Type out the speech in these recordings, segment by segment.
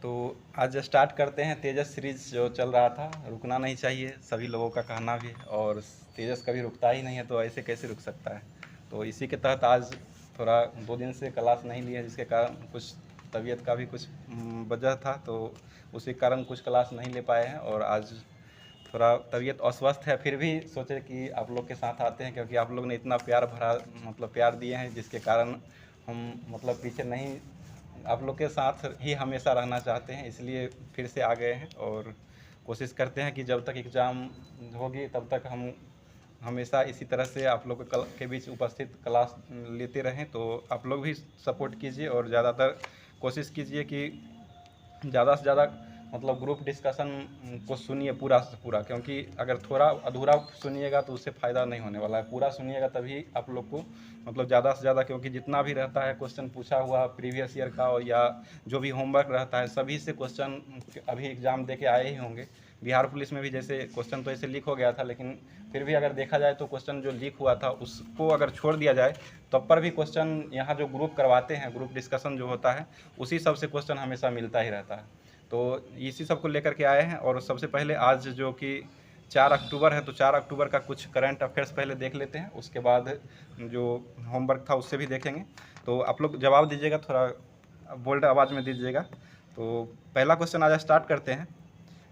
तो आज स्टार्ट करते हैं। तेजस सीरीज जो चल रहा था रुकना नहीं चाहिए, सभी लोगों का कहना भी, और तेजस कभी रुकता ही नहीं है, तो ऐसे कैसे रुक सकता है। तो इसी के तहत आज थोड़ा 2 दिन से क्लास नहीं ली है, जिसके कारण कुछ तबीयत का भी कुछ वजह था, तो उसी कारण कुछ क्लास नहीं ले पाए हैं। और आज थोड़ा तबीयत अस्वस्थ है, फिर भी सोचे कि आप लोग के साथ आते हैं, क्योंकि आप लोग ने इतना प्यार भरा प्यार दिए हैं, जिसके कारण हम पीछे नहीं, आप लोग के साथ ही हमेशा रहना चाहते हैं। इसलिए फिर से आ गए हैं और कोशिश करते हैं कि जब तक एग्ज़ाम होगी तब तक हम हमेशा इसी तरह से आप लोग के बीच उपस्थित क्लास लेते रहें। तो आप लोग भी सपोर्ट कीजिए और ज़्यादातर कोशिश कीजिए कि ज़्यादा से ज़्यादा ग्रुप डिस्कशन को सुनिए पूरा से पूरा, क्योंकि अगर थोड़ा अधूरा सुनिएगा तो उससे फ़ायदा नहीं होने वाला है। पूरा सुनिएगा तभी आप लोग को ज़्यादा से ज़्यादा, क्योंकि जितना भी रहता है क्वेश्चन पूछा हुआ प्रीवियस ईयर का, और या जो भी होमवर्क रहता है सभी से क्वेश्चन अभी एग्ज़ाम दे के आए ही होंगे। बिहार पुलिस में भी जैसे क्वेश्चन तो ऐसे लीक हो गया था, लेकिन फिर भी अगर देखा जाए तो क्वेश्चन जो लीक हुआ था उसको अगर छोड़ दिया जाए तब पर भी क्वेश्चन यहाँ जो ग्रुप करवाते हैं, ग्रुप डिस्कशन जो होता है, उसी सब से क्वेश्चन हमेशा मिलता ही रहता है। तो इसी सब को लेकर के आए हैं। और सबसे पहले आज जो कि 4 अक्टूबर है, तो 4 अक्टूबर का कुछ करंट अफेयर्स पहले देख लेते हैं, उसके बाद जो होमवर्क था उससे भी देखेंगे। तो आप लोग जवाब दीजिएगा, थोड़ा बोल्ड आवाज़ में दीजिएगा। तो पहला क्वेश्चन आज स्टार्ट करते हैं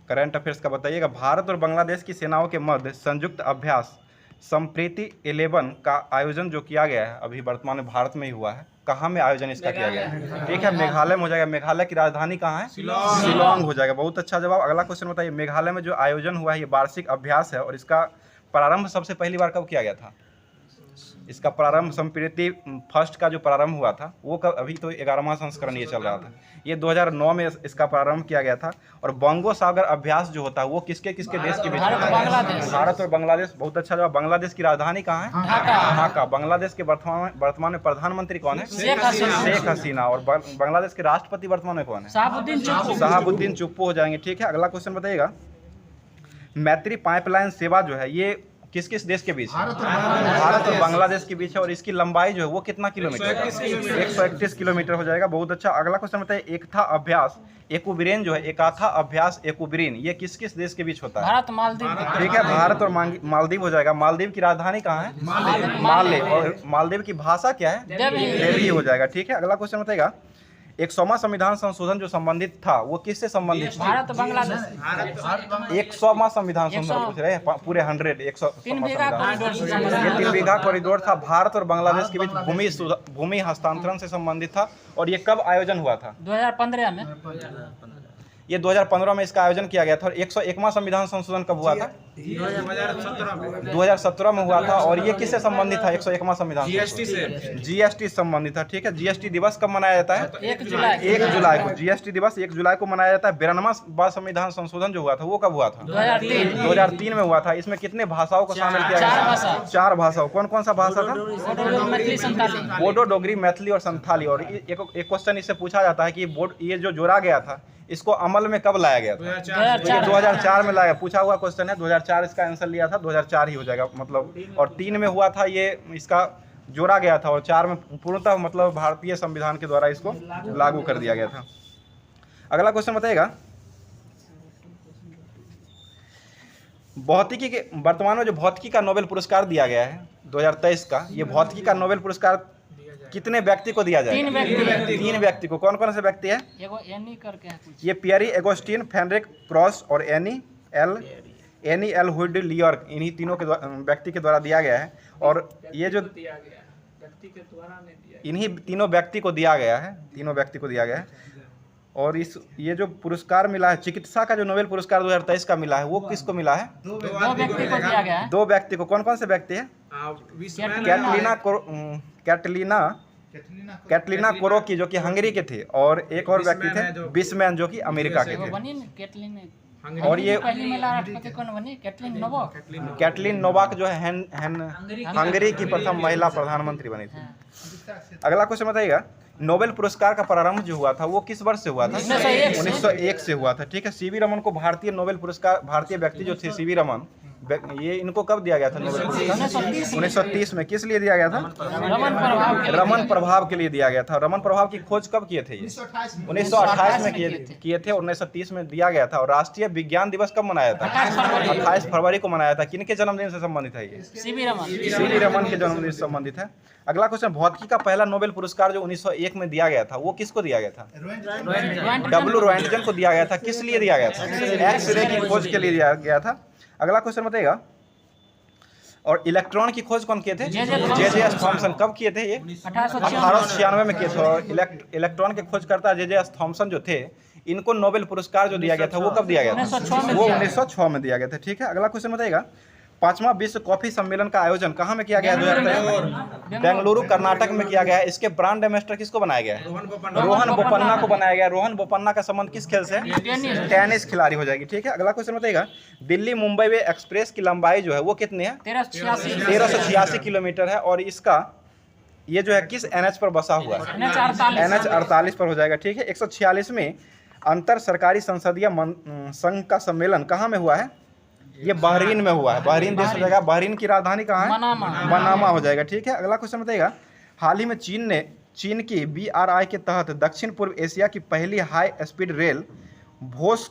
करंट अफेयर्स का। बताइएगा, भारत और बांग्लादेश की सेनाओं के मध्य संयुक्त अभ्यास संप्रीति 11 का आयोजन जो किया गया है, अभी वर्तमान में भारत में ही हुआ है। कहाँ में आयोजन इसका किया गया है? ठीक है, मेघालय में हो जाएगा। मेघालय की राजधानी कहाँ है? शिलांग हो जाएगा। बहुत अच्छा जवाब। अगला क्वेश्चन बताइए, मेघालय में जो आयोजन हुआ है ये वार्षिक अभ्यास है, और इसका प्रारंभ सबसे पहली बार कब किया गया था? इसका प्रारंभ संप्रीति फर्स्ट का जो प्रारंभ हुआ था वो कब? अभी तो 11वां संस्करण ये चल रहा था। ये 2009 में इसका प्रारंभ किया गया था। और बंगो सागर अभ्यास जो होता है वो किसके किसके देश के बीच में? भारत और बांग्लादेश। बहुत अच्छा जवाब। बांग्लादेश की राजधानी कहाँ है? ढाका। बांग्लादेश के वर्तमान में प्रधानमंत्री कौन है? शेख हसीना। और बांग्लादेश के राष्ट्रपति वर्तमान में कौन है? शहाबुद्दीन चुप्पू हो जाएंगे। ठीक है, अगला क्वेश्चन बताइएगा, मैत्री पाइपलाइन सेवा जो है ये किस किस देश के बीच है? भारत और बांग्लादेश के बीच है। और इसकी लंबाई जो है वो कितना किलोमीटर है? 131 किलोमीटर हो जाएगा। बहुत अच्छा। अगला क्वेश्चन बताइए, एकथा अभ्यास एक्विब्रेन जो है, एकाथा अभ्यास एक्विब्रेन, ये किस किस देश के बीच होता है? भारत मालदीव। ठीक है, भारत और मालदीव हो जाएगा। मालदीव की राजधानी कहाँ है? माले। और मालदीव की भाषा क्या है? देवी हो जाएगा। ठीक है, अगला क्वेश्चन बताइएगा, 100वां संविधान संशोधन जो संबंधित था वो किससे संबंधित था? भारत बांग्लादेश। 100वां संविधान संशोधन पूछ रहे हैं, पूरे 100 3 बीघा कॉरिडोर। ये 3 बीघा कॉरिडोर था। भारत और बांग्लादेश के बीच भूमि हस्तांतरण से संबंधित था। और ये कब आयोजन हुआ था? 2015 में। ये 2015 में इसका आयोजन किया गया था। और 101वां संविधान संशोधन कब हुआ था? 2017 में हुआ था। और ये किससे संबंधित था? 101वां संविधान जीएसटी से संबंधित था। ठीक है, जीएसटी दिवस कब मनाया जाता है? 1 जुलाई को। जीएसटी दिवस 1 जुलाई को मनाया जाता है। 92वां संविधान संशोधन जो हुआ था वो कब हुआ था? 2003 में हुआ था। इसमें कितने भाषाओं को शामिल किया गया? 4 भाषाओं। कौन कौन सा भाषा था? बोडो, डोगरी, मैथिली और संथाली। और एक क्वेश्चन इससे पूछा जाता है कि ये जो जोड़ा गया था इसको अमल में कब लाया गया था? 2004 में लाया। पूछा हुआ क्वेश्चन है, 2004 इसका आंसर लिया था, 2004 ही हो जाएगा। और 3 में हुआ था ये, इसका जोड़ा गया था। और 4 में पूर्णतः भारतीय संविधान के द्वारा इसको लागू कर दिया गया था। अगला क्वेश्चन बताइएगा, भौतिकी के वर्तमान में जो भौतिकी का नोबेल पुरस्कार दिया गया है 2023 का, ये भौतिकी का नोबेल पुरस्कार कितने व्यक्ति को दिया जाएगा? 3 व्यक्ति को। कौन कौन से व्यक्ति है? एनी करके है कुछ। ये पियरी एगोस्टिन, फेडरिक प्रोस्ट और एनी एल हुड लियर्क, इन्हीं तीनों के व्यक्ति के द्वारा दिया गया है। और ये जो इन्हीं तीनों व्यक्ति को दिया गया है, तीनों व्यक्ति को दिया गया है। और ये जो पुरस्कार मिला है चिकित्सा का, जो नोबेल पुरस्कार 2023 का मिला है वो किसको मिला है? 2 व्यक्ति को दिया गया है। 2 व्यक्ति को। कौन कौन से व्यक्ति है? कैटलीना कोरोकी जो कि हंगरी के थे, और एक और व्यक्ति थे विसमैन जो कि अमेरिका के थे। और ये राष्ट्रपति कौन बनी? कैटलीन नोवाक जो है हंगरी की प्रथम महिला प्रधानमंत्री बनी थी। अगला क्वेश्चन बताइएगा, नोबेल पुरस्कार का प्रारंभ जो हुआ था वो किस वर्ष से हुआ था? 1901 से हुआ था। ठीक है, सीवी रमन को भारतीय नोबेल पुरस्कार, भारतीय व्यक्ति जो थे सीवी रमन ये इनको कब दिया गया था नोबेल पुरस्कार? 1930 में। किस लिए दिया गया था? रमन प्रभाव के लिए दिया गया था। रमन प्रभाव की खोज कब किए थे? ये 1928 में किए थे। 1930 में दिया गया था। और राष्ट्रीय विज्ञान दिवस कब मनाया था? 28 फरवरी को मनाया था। किनके जन्मदिन से संबंधित है ये? सीवी रमन के जन्मदिन से संबंधित है। अगला क्वेश्चन, भौतिकी का पहला नोबेल पुरस्कार जो 1901 में दिया गया था वो किसको दिया गया था? डब्ल्यू रोएंटगन को दिया गया था। किस लिए दिया गया था? एक्सरे की खोज के लिए दिया गया था। अगला क्वेश्चन बताइएगा, और इलेक्ट्रॉन की खोज कौन किए थे? जे.जे. थॉमसन। कब किए थे ये? 1896 में किए थे। और इलेक्ट्रॉन के खोजकर्ता जे.जे. थॉमसन जो थे, इनको नोबेल पुरस्कार जो दिया गया था वो कब दिया गया था? वो 1906 में दिया गया था। ठीक है, अगला क्वेश्चन बताइएगा, 5वां विश्व कॉफी सम्मेलन का आयोजन कहाँ में किया गया? 2023 बेंगलुरु कर्नाटक में किया गया है। इसके ब्रांड एम्बेसडर किसको बनाया गया है? रोहन बोपन्ना को बनाया गया। रोहन बोपन्ना का संबंध किस खेल से? टेनिस खिलाड़ी हो जाएगी। ठीक है, अगला क्वेश्चन बताइएगा, दिल्ली मुंबई वे एक्सप्रेस की लंबाई जो है वो कितनी है? 1386 किलोमीटर है। और इसका ये जो है किस एनएच पर बसा हुआ है? NH 48 पर हो जाएगा। ठीक है, 146 अंतर सरकारी संसदीय संघ का सम्मेलन कहाँ में हुआ है? ये बहरीन में हुआ है। बहरीन देश हो जाएगा। बहरीन की राजधानी कहाँ है? मनामा हो जाएगा। ठीक है, अगला क्वेश्चन बताइएगा, हाल ही में चीन की BRI के तहत दक्षिण पूर्व एशिया की पहली हाई स्पीड रेल बुस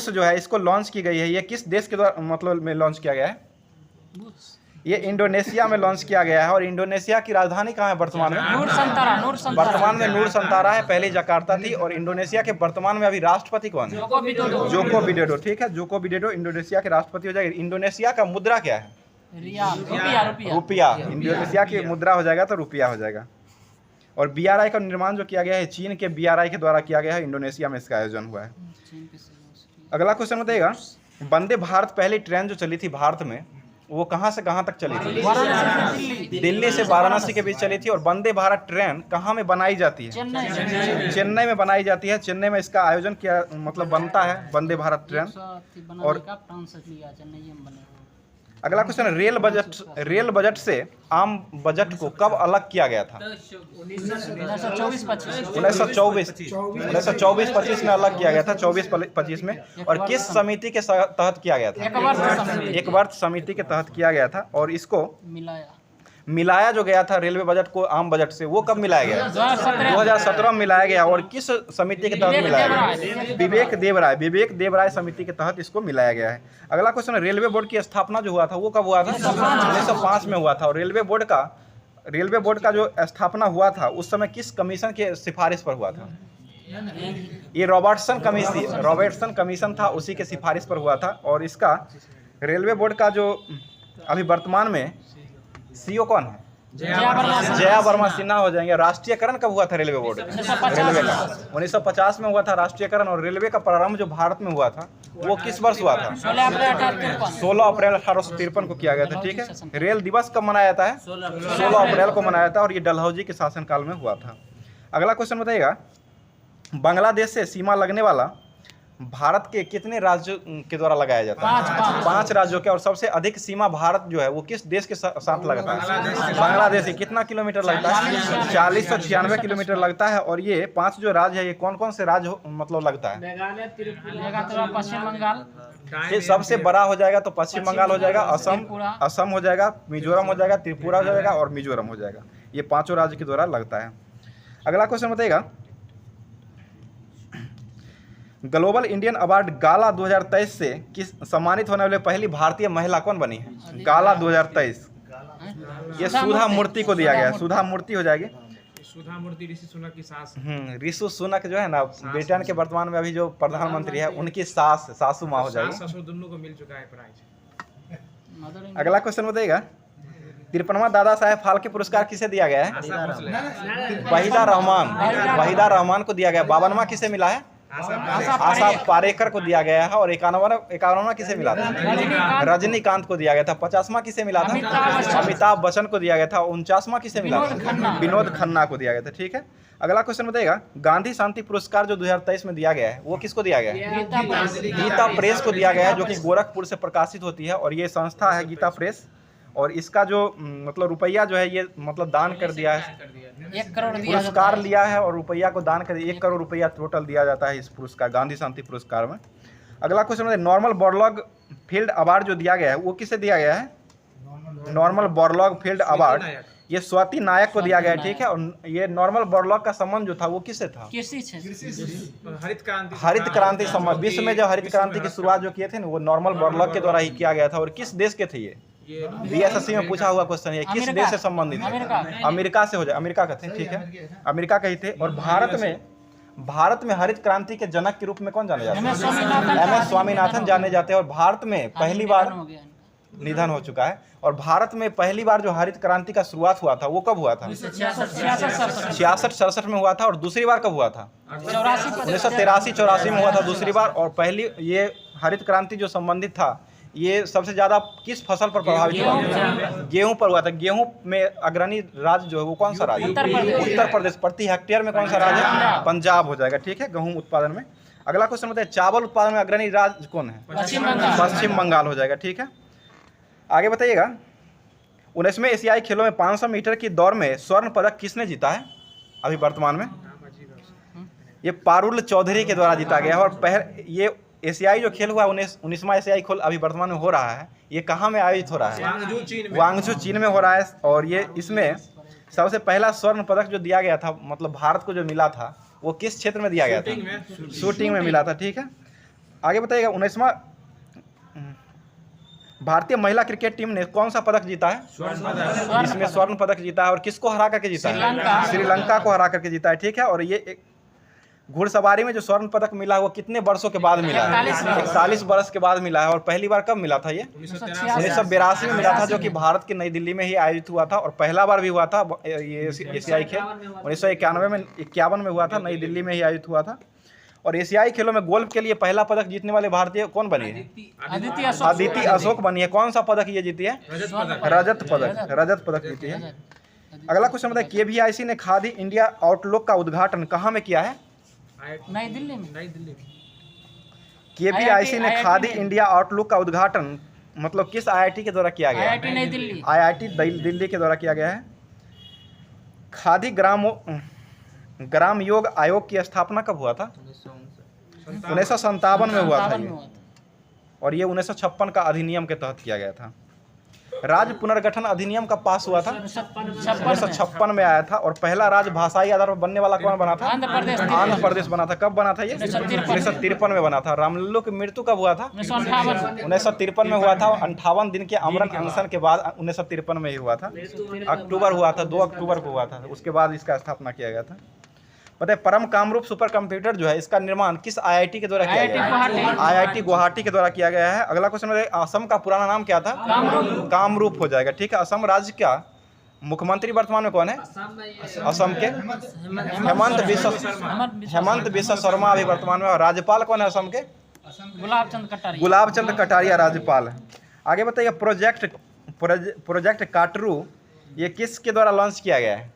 जो है इसको लॉन्च की गई है। ये किस देश के द्वारा मतलब में लॉन्च किया गया है? ये इंडोनेशिया में लॉन्च किया गया है। और इंडोनेशिया की राजधानी कहाँ है वर्तमान में? वर्तमान में नूर संतारा है। पहले जकार्ता थी। और इंडोनेशिया के वर्तमान में अभी राष्ट्रपति कौन है? Joko Widodo. ठीक है, जोको विडोडो इंडोनेशिया के राष्ट्रपति हो जाएंगे। इंडोनेशिया का मुद्रा क्या है? रुपया। इंडोनेशिया की मुद्रा हो जाएगा तो रुपया हो जाएगा। और BRI का निर्माण जो किया गया है चीन के BRI के द्वारा किया गया है। इंडोनेशिया में इसका आयोजन हुआ है। अगला क्वेश्चन बताइएगा, वंदे भारत पहली ट्रेन जो चली थी भारत में वो कहाँ से कहाँ तक चली थी? दिल्ली से वाराणसी के बीच चली थी। और वंदे भारत ट्रेन कहाँ में बनाई जाती है? चेन्नई में बनाई जाती है। चेन्नई में इसका आयोजन किया मतलब बनता है वंदे भारत ट्रेन। और अगला क्वेश्चन, रेल बजट से आम बजट को कब अलग किया गया था? 1924-25 में अलग किया गया था। 24-25 में। और किस समिति के तहत किया गया था? एक वर्ष समिति के तहत किया गया था। और इसको मिलाया जो गया था रेलवे बजट को आम बजट से, वो कब मिलाया गया? 2017 में मिलाया गया। और किस समिति के तहत मिलाया गया? विवेक देवराय समिति के तहत इसको मिलाया गया है। अगला क्वेश्चन, रेलवे बोर्ड की स्थापना जो हुआ था वो कब हुआ था? 1905 में हुआ था। और रेलवे बोर्ड का जो स्थापना हुआ था उस समय किस कमीशन के सिफारिश पर हुआ था? ये रॉबर्टसन कमीशन था, उसी के सिफारिश पर हुआ था। और इसका रेलवे बोर्ड का जो अभी वर्तमान में CEO कौन है? जया वर्मा सिन्हा हो जाएंगे। राष्ट्रीयकरण कब हुआ था रेलवे बोर्ड? रेलवे का 1950 में हुआ था राष्ट्रीयकरण। और रेलवे का प्रारंभ जो भारत में हुआ था वो किस वर्ष हुआ था? 16 अप्रैल 1853 को किया गया था। ठीक है, रेल दिवस कब मनाया जाता है? 16 अप्रैल को मनाया जाता है। और ये डलहौजी के शासनकाल में हुआ था। अगला क्वेश्चन बताइएगा, बांग्लादेश से सीमा लगने वाला भारत के कितने राज्यों के द्वारा लगाया जाता है? 5 राज्यों के। और सबसे अधिक सीमा भारत जो है वो किस देश के साथ लगता है? बांग्लादेश। कितना किलोमीटर लगता है? 4096 किलोमीटर लगता है। और ये 5 जो राज्य है ये कौन कौन से राज्य मतलब लगता है? पश्चिम बंगाल। ये सबसे बड़ा हो जाएगा तो पश्चिम बंगाल हो जाएगा, असम हो जाएगा, मिजोरम हो जाएगा, त्रिपुरा हो जाएगा और मिजोरम हो जाएगा। ये 5 राज्य के द्वारा लगता है। अगला क्वेश्चन बताइएगा, ग्लोबल इंडियन अवार्ड गाला 2023 से किस सम्मानित होने वाले पहली भारतीय महिला कौन बनी है? गाला 2023 ये सुधा मूर्ति को दिया गया है। सुधा मूर्ति हो जाएगी। सुधा मूर्ति ऋषि सुनक की सास। ऋषि सुनक जो है ना ब्रिटेन के वर्तमान में अभी जो प्रधानमंत्री है उनकी सासू माँ हो जाएगी। ससुर दोनों को मिल चुका है प्राइज। अगला क्वेश्चन बताइएगा, 53वां दादा साहेब फाल्के पुरस्कार किसे दिया गया है? वहीदा रहमान को दिया गया। 52वां किसे मिला है? आशा पारेकर को दिया गया है। और 51वां किसे मिला था? रजनीकांत को दिया गया था। 50वां किसे मिला था? अमिताभ बच्चन को दिया गया था। 49वां किसे मिला था? विनोद खन्ना को दिया गया था। ठीक है, अगला क्वेश्चन बताइएगा, गांधी शांति पुरस्कार जो 2023 में दिया गया है वो किसको दिया गया है? गीता प्रेस को दिया गया है, जो कि गोरखपुर से प्रकाशित होती है। और ये संस्था है गीता प्रेस। और इसका जो मतलब रुपया जो है ये मतलब दान कर दिया है। 1 करोड़ पुरस्कार लिया है और रुपया को दान कर 1 करोड़ रुपया टोटल दिया जाता है इस पुरस्कार गांधी शांति पुरस्कार में। अगला क्वेश्चन है, नॉर्मल बोरलॉग फील्ड अवार्ड जो दिया गया है वो किसे दिया गया है? नॉर्मल बोरलॉग फील्ड अवार्ड ये स्वाति नायक को दिया गया है, ठीक है। और ये नॉर्मल बोरलॉग का संबंध जो था वो किससे था? कृषि क्षेत्र, हरित क्रांति संबंध। विश्व में जो हरित क्रांति की शुरुआत जो किए थे ना वो नॉर्मल बोरलॉग के द्वारा ही किया गया था। और किस देश के थे ये? बीएसएससी में पूछा हुआ क्वेश्चन है, किस देश से संबंधित है? अमेरिका से हो जाए, अमेरिका का थे, ठीक है, अमेरिका का ही थे। और भारत में हरित क्रांति के जनक के रूप में कौन जाने जाते हैं? एमएस स्वामीनाथन जाने जाते हैं। और भारत में पहली बार निधन हो चुका है। और भारत में पहली बार जो हरित क्रांति का शुरुआत हुआ था वो कब हुआ था? 66-67 में हुआ था। और दूसरी बार कब हुआ था? 1983-84 में हुआ था दूसरी बार। और पहली ये हरित क्रांति जो संबंधित था ये सबसे ज्यादा किस फसल पर प्रभावित हुआ? गेहूं पर हुआ था। गेहूं में अग्रणी राज्य जो है वो कौन सा राज्य? उत्तर प्रदेश। प्रति हेक्टेयर में कौन सा राज्य है? पंजाब हो जाएगा, ठीक है, गेहूं उत्पादन में। अगला क्वेश्चन बताइए, चावल उत्पादन में अग्रणी राज्य कौन है? पश्चिम बंगाल हो जाएगा, ठीक है। आगे बताइएगा, 19वें एशियाई खेलों में 500 मीटर की दौड़ में स्वर्ण पदक किसने जीता है अभी वर्तमान में? ये पारुल चौधरी के द्वारा जीता गया है। और ये एशियाई जो खेल हुआ 19वां एशियाई खेल अभी वर्तमान में हो रहा है, ये कहाँ में आयोजित हो रहा है? ग्वांगझू चीन में हो रहा है। और ये इसमें सबसे पहला स्वर्ण पदक जो दिया गया था, मतलब भारत को जो मिला था, वो किस क्षेत्र में दिया गया था? शूटिंग में मिला था, ठीक है। आगे बताइएगा, 19वां भारतीय महिला क्रिकेट टीम ने कौन सा पदक जीता है? इसमें स्वर्ण पदक जीता है। और किसको हरा करके जीता है? श्रीलंका को हरा करके जीता है, ठीक है। और ये घुड़सवारी में जो स्वर्ण पदक मिला है वो कितने वर्षों के बाद मिला है? 41 वर्ष के बाद मिला है। और पहली बार कब मिला था? ये 1982 में मिला था, जो कि भारत की नई दिल्ली में ही आयोजित हुआ था। और पहला बार भी हुआ था ये एशियाई खेल 1991 में हुआ था, नई दिल्ली में ही आयोजित हुआ था। और एशियाई खेलों में गोल्फ के लिए पहला पदक जीतने वाले भारतीय कौन बनी है? अदिति अशोक बनी है। कौन सा पदक ये जीती है? रजत पदक जीती है। अगला क्वेश्चन बताइए, केवीआईसी ने खादी इंडिया आउटलुक का उद्घाटन कहाँ में किया है? नई दिल्ली में। केवीआईसी ने खादी इंडिया आउटलुक का उद्घाटन मतलब किस आईआईटी के द्वारा किया गया? आईआईटी नई दिल्ली। आईआईटी दिल्ली के द्वारा किया गया है। खादी ग्राम योग आयोग की स्थापना कब हुआ था? 1957 में हुआ था ये। और ये 1956 का अधिनियम के तहत किया गया था। राज्य पुनर्गठन अधिनियम का पास हुआ था 1956 में आया था। और पहला राज्य भाषाई आधार पर बनने वाला कौन बना था? आंध्र प्रदेश बना था। कब बना था ये? 1953 में बना था। रामलल्लू की मृत्यु कब हुआ था? 1953 में हुआ था। 58 दिन के अमरण अनशन के बाद 1953 में ही हुआ था। अक्टूबर हुआ था, 2 अक्टूबर को हुआ था। उसके बाद इसका स्थापना किया गया था। बताइए, परम कामरूप सुपर कंप्यूटर जो है इसका निर्माण किस आईआईटी के द्वारा किया गया है? आईआईटी गुवाहाटी के द्वारा किया गया है। अगला क्वेश्चन है, असम का पुराना नाम क्या था? कामरूप हो जाएगा, ठीक है। असम राज्य का मुख्यमंत्री वर्तमान में कौन है? असम के हेमंत बिस्वा शर्मा अभी वर्तमान में। और राज्यपाल कौन है असम के? गुलाब चंद कटारिया राज्यपाल है। आगे बताइए, प्रोजेक्ट काटरू ये किसके द्वारा लॉन्च किया गया है?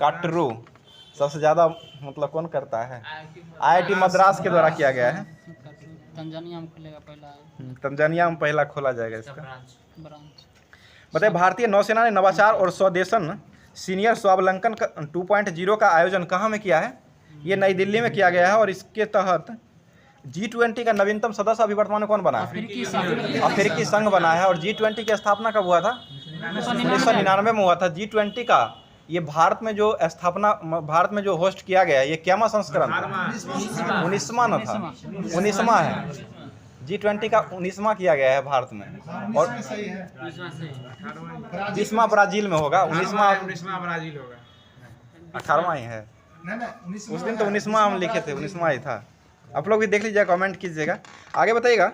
काटरू सबसे ज्यादा मतलब कौन करता है? आईआईटी मद्रास के द्वारा किया गया है। तंजानिया में पहला खोला जाएगा इसका ब्रांच। बताइए, भारतीय नौसेना ने नवाचार और स्वदेशन सीनियर स्वावलंबन 2.0 का आयोजन कहाँ में किया है? ये नई दिल्ली में किया गया है। और इसके तहत G20 का नवीनतम सदस्य अभी वर्तमान में कौन बना है? अफ्रीकी संघ बना है। और G20 की स्थापना कब हुआ था? 1999 में हुआ था। G20 का ये भारत में जो स्थापना, भारत में जो होस्ट किया गया है, ये क्यामा संस्करण था? 19वां न था, 19वां है। G20 का 19वां किया गया है भारत में। और 20वां ब्राजील में होगा। 19वां ब्राजील होगा, 18वां ही है। उस दिन तो 19वां हम लिखे थे, 19वां ही था। आप लोग भी देख लीजिएगा, कमेंट कीजिएगा। आगे बताइएगा,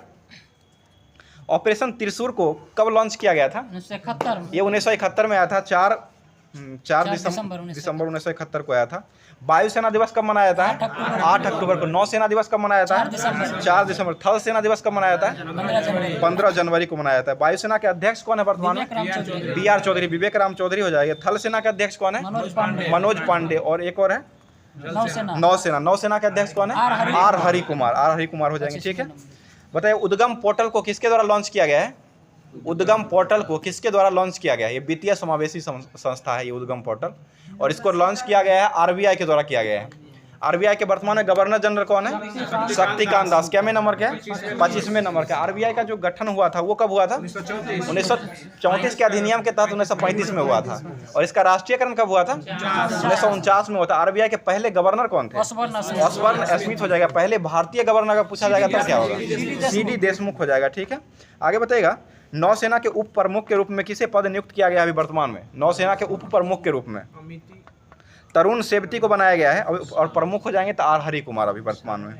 ऑपरेशन त्रिशूर को कब लॉन्च किया गया था? 1971। ये 1971 में आया था। 4 दिसंबर 1971 को आया था। वायुसेना दिवस कब मनाया जाता है? 8 अक्टूबर को। नौसेना दिवस कब मनाया जाता है? 4 दिसंबर। थल सेना दिवस कब मनाया जाता है? 15 जनवरी को मनाया जाता है। वायुसेना के अध्यक्ष कौन है वर्तमान में? BR चौधरी, विवेक राम चौधरी हो जाएगा। थल सेना के अध्यक्ष कौन है? मनोज पांडे। और एक और है नौसेना के अध्यक्ष कौन है? आर हरि कुमार हो जाएंगे, ठीक है। बताइए, उद्गम पोर्टल को किसके द्वारा लॉन्च किया गया है? उद्गम पोर्टल को किसके द्वारा लॉन्च किया गया है? ये वित्तीय समावेशी संस्था है ये उद्गम पोर्टल। और इसको लॉन्च किया गया है RBI के द्वारा किया गया है। आरबीआई के वर्तमान में गवर्नर जनरल कौन है? शक्तिकांत दास। क्या में नंबर? क्या 25वें नंबर का। आरबीआई का जो गठन हुआ था वो कब हुआ था? 1934 के अधिनियम के तहत 1935 में हुआ था। और इसका राष्ट्रीयकरण कब हुआ था? 1949 में हुआ था। आरबीआई के पहले गवर्नर कौन थे? ऑसबर्न स्मिथ हो जाएगा। पहले भारतीय गवर्नर का पूछा जाएगा तब क्या होगा? सीडी देशमुख हो जाएगा। ठीक है, आगे बताइएगा। नौसेना के उप प्रमुख के रूप में किसे पद नियुक्त किया गया अभी वर्तमान में? नौसेना के उप प्रमुख के रूप में तरुण सेवती को बनाया गया है। और प्रमुख हो जाएंगे तो आर हरि कुमार अभी वर्तमान में।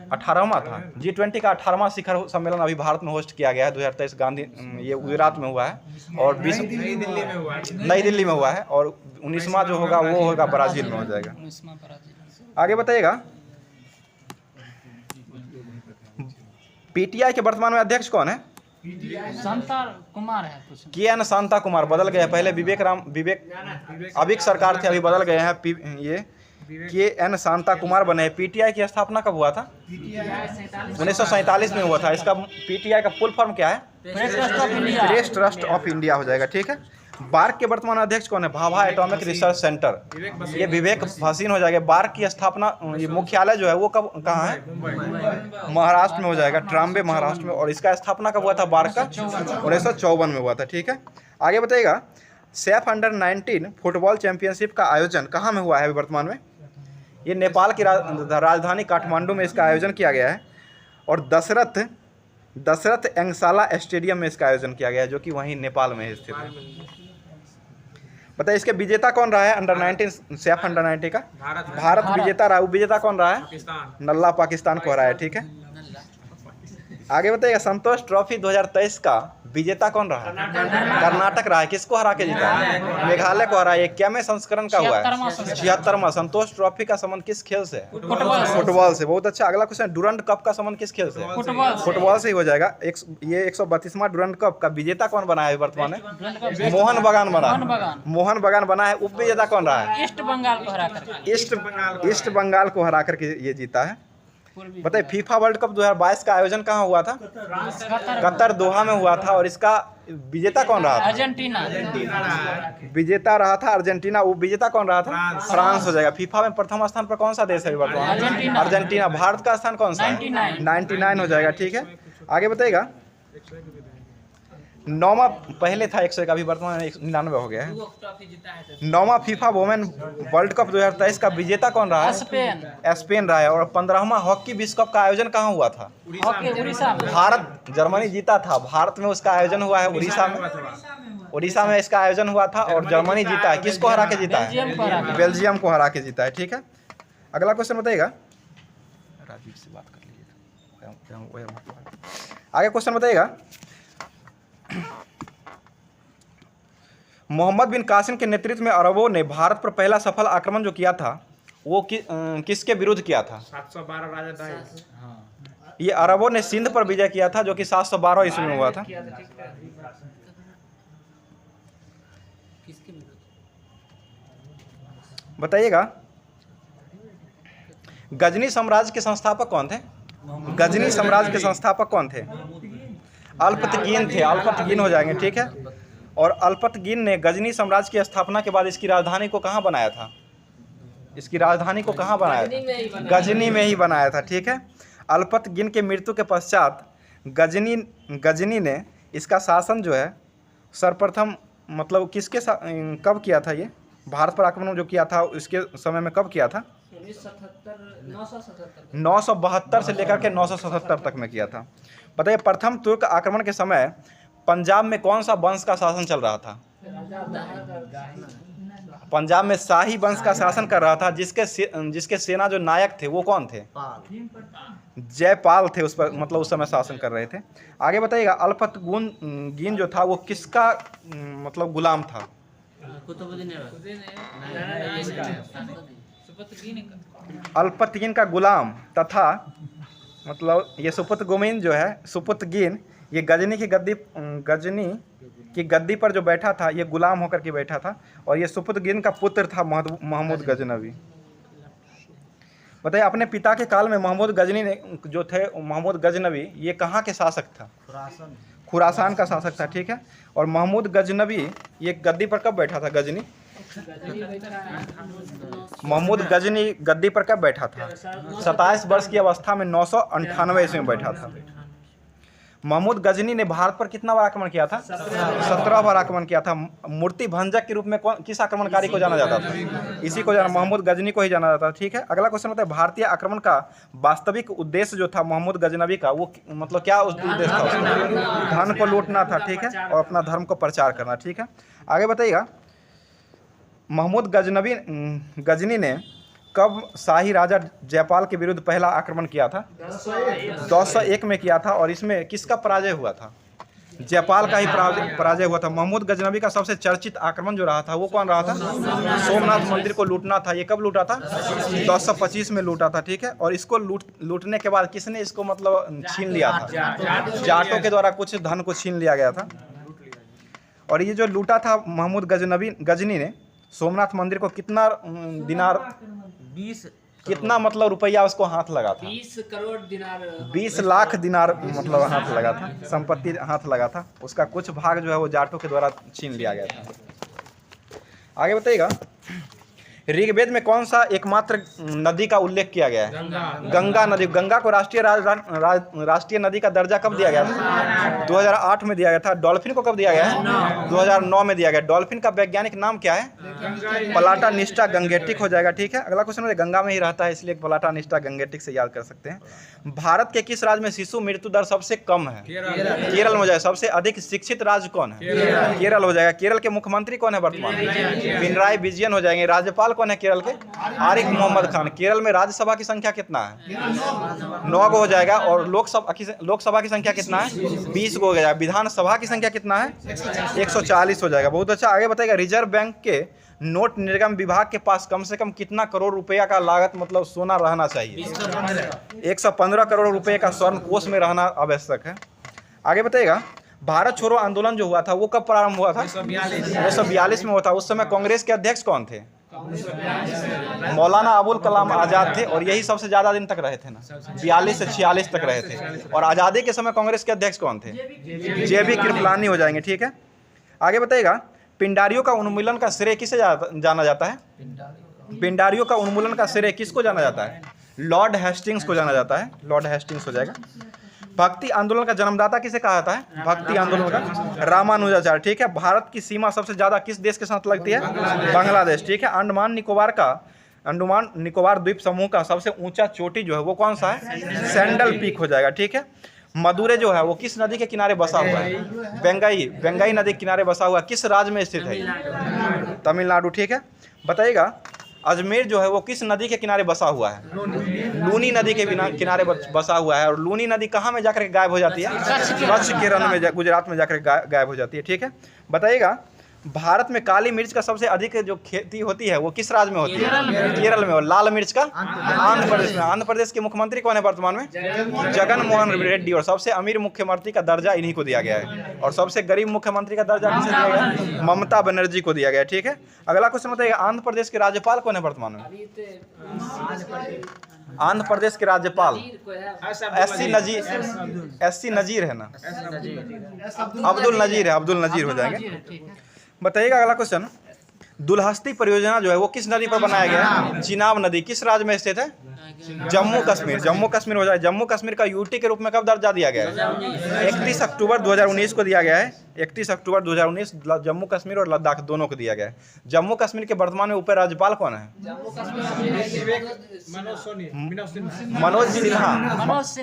18वां था G20 का 18वां शिखर सम्मेलन अभी भारत में होस्ट किया गया है 2023 गांधी ये गुजरात में हुआ है। और नई दिल्ली में हुआ है। और 19वां जो होगा वो होगा ब्राजील में हो जाएगा। आगे बताइएगा। पीटीआई के वर्तमान में अध्यक्ष कौन है? शांता कुमार है कुछ। KN शांता कुमार बदल गए हैं। पहले विवेक अभिक सरकार थे, अभी बदल गए हैं। ये KN शांता कुमार बने हैं। पीटीआई की स्थापना कब हुआ था? 1947 में हुआ था। इसका पीटीआई का फुल फॉर्म क्या है? प्रेस ट्रस्ट ऑफ इंडिया हो जाएगा। ठीक है, बार्क के वर्तमान अध्यक्ष कौन है? भाभा एटॉमिक रिसर्च सेंटर, ये विवेक भसीन हो जाएगा। बार्क की स्थापना, ये मुख्यालय जो है वो कब कहाँ है? महाराष्ट्र में हो जाएगा, ट्राम्बे महाराष्ट्र में। और इसका स्थापना कब हुआ था बार्क का? 1954 में हुआ था। ठीक है, आगे बताइएगा। सैफ अंडर 19 फुटबॉल चैंपियनशिप का आयोजन कहाँ में हुआ है वर्तमान में? ये नेपाल की राजधानी काठमांडू में इसका आयोजन किया गया है। और दशरथ एंगसाला स्टेडियम में इसका आयोजन किया गया है, जो कि वहीं नेपाल में स्थित है। बताइए इसके विजेता कौन रहा है अंडर 19 सैफ अंडर 19 का? भारत विजेता रहा। विजेता कौन रहा है? नल्ला पाकिस्तान को हराया। ठीक है, आगे बताइएगा। संतोष ट्रॉफी 2023 का विजेता कौन रहा है? कर्नाटक रहा है। किसको हरा के जीता है? मेघालय को हरा है। क्या में संस्करण का हुआ है? 76वां। संतोष ट्रॉफी का संबंध किस खेल से? फुटबॉल से। बहुत अच्छा। अगला क्वेश्चन, डुरंड कप का संबंध किस खेल से? फुटबॉल से ही हो जाएगा। ये 132वां डुरंड कप का विजेता कौन बना है वर्तमान में? मोहन बगान बना। मोहन बगान बना है। उप विजेता कौन रहा है? ईस्ट बंगाल को हरा कर। ईस्ट बंगाल को हरा करके ये जीता है। बताइए फीफा वर्ल्ड कप 2022 का आयोजन कहाँ हुआ था? कतर दोहा में हुआ था। और इसका विजेता कौन रहा था? अर्जेंटीना। विजेता रहा था अर्जेंटीना। वो विजेता कौन रहा था? फ्रांस हो जाएगा। फीफा में प्रथम स्थान पर कौन सा देश है वर्तमान? अर्जेंटीना। भारत का स्थान कौन सा है? 99 हो जाएगा। ठीक है, आगे बताइएगा। 9वां पहले था 101, अभी वर्तमान में 99 हो गया है। 9वां फीफा वुमेन वर्ल्ड कप 2023 का विजेता कौन रहा है? स्पेन रहा है। और 15वां हॉकी विश्व कप का आयोजन कहाँ हुआ था? उड़ीसा में। भारत जर्मनी जीता था। भारत में उसका आयोजन हुआ है उड़ीसा में इसका आयोजन हुआ था। और जर्मनी जीता है। किसको हरा के जीता है? बेल्जियम को हरा के जीता है। ठीक है, अगला क्वेश्चन बताइएगा। राजीव से बात कर लीजिए। आगे क्वेश्चन बताइएगा। मोहम्मद बिन कासिम के नेतृत्व में अरबों ने भारत पर पहला सफल आक्रमण जो किया था वो किसके विरुद्ध किया था? 712 राजा। ये अरबों ने सिंध पर विजय किया था, जो कि 712 ईस्वी में हुआ था। बताइएगा। गजनी साम्राज्य के संस्थापक कौन थे? गजनी साम्राज्य के संस्थापक कौन थे? अल्पतगीन थे। अल्पतगीन हो जाएंगे। ठीक है, और अल्पतगीन ने गजनी साम्राज्य की स्थापना के बाद इसकी राजधानी को कहाँ बनाया था? इसकी राजधानी को कहाँ बनाया था? गजनी में ही बनाया था। ठीक है, अल्पतगीन के मृत्यु के पश्चात गजनी ने इसका शासन जो है सर्वप्रथम मतलब कब किया था? ये भारत पर आक्रमण जो किया था इसके समय में कब किया था? 972 से लेकर के 977 तक में किया था। बताइए प्रथम तुर्क आक्रमण के समय पंजाब में कौन सा वंश का शासन चल रहा था? पंजाब में शाही वंश का शासन कर रहा था, जिसके सेना जो नायक थे वो कौन थे? जयपाल थे। उस पर मतलब उस समय शासन कर रहे थे। आगे बताइएगा। अल्पतगीन जो था वो किसका मतलब गुलाम था? अल्पतगीन का गुलाम तथा मतलब ये सुपुतगुमिन जो है, सुपुतगीन ये गजनी की गद्दी पर जो बैठा था ये गुलाम होकर के बैठा था। और ये सुपुतगीन का पुत्र था महमूद गजनवी। बताइए अपने पिता के काल में महमूद गजनी ने जो थे महमूद गजनवी ये कहाँ के शासक था? खुरासान का शासक था। ठीक है, और महमूद गजनवी ये गद्दी पर कब बैठा था? गजनी महमूद गजनी गद्दी पर कब बैठा था? 27 वर्ष की अवस्था में 998 ईस्वी में बैठा था। महमूद गजनी ने भारत पर कितना बार आक्रमण किया था? 17 बार आक्रमण किया था। मूर्ति भंजक के रूप में किस आक्रमणकारी को जाना जाता था? इसी को जाना, महमूद गजनी को ही जाना जाता था। ठीक है, अगला क्वेश्चन होता है भारतीय आक्रमण का वास्तविक उद्देश्य जो था महमूद गजनवी का, वो मतलब क्या उद्देश्य था उसका? धन को लूटना था। ठीक है, और अपना धर्म को प्रचार करना। ठीक है, आगे बताइएगा, महमूद गजनी ने कब शाही राजा जयपाल के विरुद्ध पहला आक्रमण किया था? 1201 में किया था। और इसमें किसका पराजय हुआ था? जयपाल का ही पराजय हुआ था। महमूद गजनवी का सबसे चर्चित आक्रमण जो रहा था वो कौन रहा था? सोमनाथ मंदिर को लूटना था। ये कब लूटा था? 1225 में लूटा था। ठीक है, और इसको लूटने के बाद किसने इसको मतलब छीन लिया था? जाटों के द्वारा कुछ धन को छीन लिया गया था। और ये जो लूटा था महमूद गजनी ने सोमनाथ मंदिर को कितना दिनार, 20 कितना मतलब रुपया उसको हाथ लगा था? 20 करोड़ दिनार, 20 लाख दिनार मतलब हाथ लगा था, संपत्ति हाथ लगा था। उसका कुछ भाग जो है वो जाटों के द्वारा छीन लिया गया था। आगे बताइएगा, ऋग्वेद में कौन सा एकमात्र नदी का उल्लेख किया गया है? गंगा नदी। गंगा को राष्ट्रीय नदी का दर्जा कब दिया गया था? 2008 में दिया गया था। डॉल्फिन को कब दिया गया है? 2009 में दिया गया। डॉल्फिन का वैज्ञानिक नाम क्या है? प्लाटानिस्टा गंगेटिक हो जाएगा। ठीक है, अगला क्वेश्चन है, गंगा में ही रहता है इसलिए प्लाटानिस्टा गंगेटिक से याद कर सकते हैं। भारत के किस राज्य में शिशु मृत्यु दर सबसे कम है? केरल में हो जाएगा। सबसे अधिक शिक्षित राज्य कौन है? केरल हो जाएगा। केरल के मुख्यमंत्री कौन है वर्तमान में? पिनराई विजयन हो जाएंगे। राज्यपाल कौन है केरल के? आरिफ मोहम्मद खान। केरल में राज्यसभा की संख्या कितना है? 9 को हो जाएगा। और लोकसभा की संख्या कितना है? 20 को हो जाएगा। विधानसभा की संख्या कितना है? 140 हो जाएगा। बहुत अच्छा। आगे बताइएगा, रिजर्व बैंक के नोट निर्गम विभाग के पास कम से कम कितना करोड़ रुपया का लागत मतलब सोना रहना चाहिए? 115 करोड़ रुपए का स्वर्ण कोष में रहना आवश्यक है। आगे बताइएगा, भारत छोड़ो आंदोलन जो हुआ था वो कब प्रारंभ हुआ था? 1942 में हुआ था। उस समय कांग्रेस के अध्यक्ष कौन थे? मौलाना अबुल कलाम आजाद थे। और यही सबसे ज्यादा दिन तक रहे थे ना, 42 से 46 तक रहे थे। और आजादी के समय कांग्रेस के अध्यक्ष कौन थे? JB कृपलानी हो जाएंगे। ठीक है, आगे बताइएगा, पिंडारियों का उन्मूलन का श्रेय किसे जाना जाता है? पिंडारियों का उन्मूलन का श्रेय किसको जाना जाता है? लॉर्ड हेस्टिंग्स को जाना जाता है। लॉर्ड हेस्टिंग्स हो जाएगा। भक्ति आंदोलन का जन्मदाता किसे कहा जाता है? भक्ति आंदोलन का रामानुजाचार्य। ठीक है, भारत की सीमा सबसे ज्यादा किस देश के साथ लगती है? बांग्लादेश। ठीक है, अंडमान निकोबार द्वीप समूह का सबसे ऊंचा चोटी जो है वो कौन सा है? सैंडल पीक हो जाएगा। ठीक है, मदुरै जो है वो किस नदी के किनारे बसा हुआ है? वेंगई नदी के किनारे बसा हुआ किस राज्य में स्थित है? तमिलनाडु। ठीक है, बताइएगा, अजमेर जो है वो किस नदी के किनारे बसा हुआ है? लूनी नदी के किनारे बसा हुआ है। और लूनी नदी कहाँ में जाकर गायब हो जाती है? कच्छ के रण में, गुजरात में जाकर गायब हो जाती है। ठीक है, बताइएगा, भारत में काली मिर्च का सबसे अधिक जो खेती होती है वो किस राज्य में होती है? केरल में। और लाल मिर्च का आंध्र प्रदेश में। आंध्र प्रदेश के मुख्यमंत्री कौन है वर्तमान में? जगन मोहन रेड्डी। और सबसे अमीर मुख्यमंत्री का दर्जा इन्हीं को दिया गया है। और सबसे गरीब मुख्यमंत्री का दर्जा किसे दिया गया है? ममता बनर्जी को दिया गया। ठीक है, अगला क्वेश्चन बताइए, आंध्र प्रदेश के राज्यपाल कौन है वर्तमान में? आंध्र प्रदेश के राज्यपाल SC नजीर है ना? अब्दुल नजीर हो जाएंगे। बताइएगा, अगला क्वेश्चन, दुल्हस्ती परियोजना जो है वो किस नदी पर बनाया गया है? चिनाब नदी। किस राज्य में स्थित है? जम्मू कश्मीर हो जाए। जम्मू कश्मीर का यूटी के रूप में कब दर्जा दिया गया है? 31 अक्टूबर 2019 को दिया गया है। 31 अक्टूबर 2019 जम्मू कश्मीर और लद्दाख दोनों को दिया गया है। जम्मू कश्मीर के वर्तमान में उप राज्यपाल कौन है?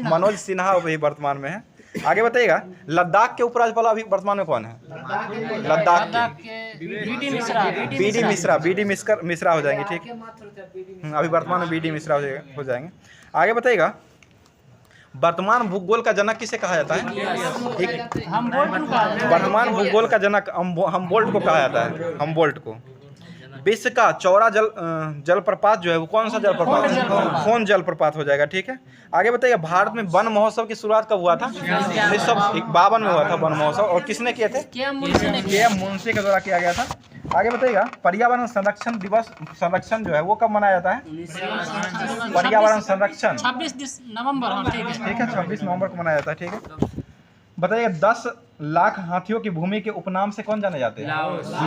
मनोज सिन्हा अभी वर्तमान में है। आगे बताइएगा, लद्दाख के उपराज्यपाल अभी वर्तमान में कौन है? लद्दाख के BD मिश्रा हो जाएंगे। ठीक, अभी वर्तमान में BD मिश्रा हो जाएंगे। आगे बताइएगा, वर्तमान भूगोल का जनक किसे कहा जाता है? वर्तमान भूगोल का जनक हमबोल्ट को कहा जाता है। हमबोल्ट को। विश्व का चौड़ा जलप्रपात जो है वो कौन सा जलप्रपात है? खोन जलप्रपात हो जाएगा। ठीक है, आगे बताइए, भारत में वन महोत्सव की शुरुआत कब हुआ था? 1952 में हुआ था वन महोत्सव। और किसने किए थे? KM मुंशी के द्वारा किया गया था। आगे बताइएगा, पर्यावरण संरक्षण दिवस जो है वो कब मनाया जाता है? पर्यावरण संरक्षण 26 नवंबर। ठीक है, 26 नवंबर को मनाया जाता है। ठीक है, बताइए, 10 लाख हाथियों की भूमि के उपनाम से कौन जाने जाते हैं?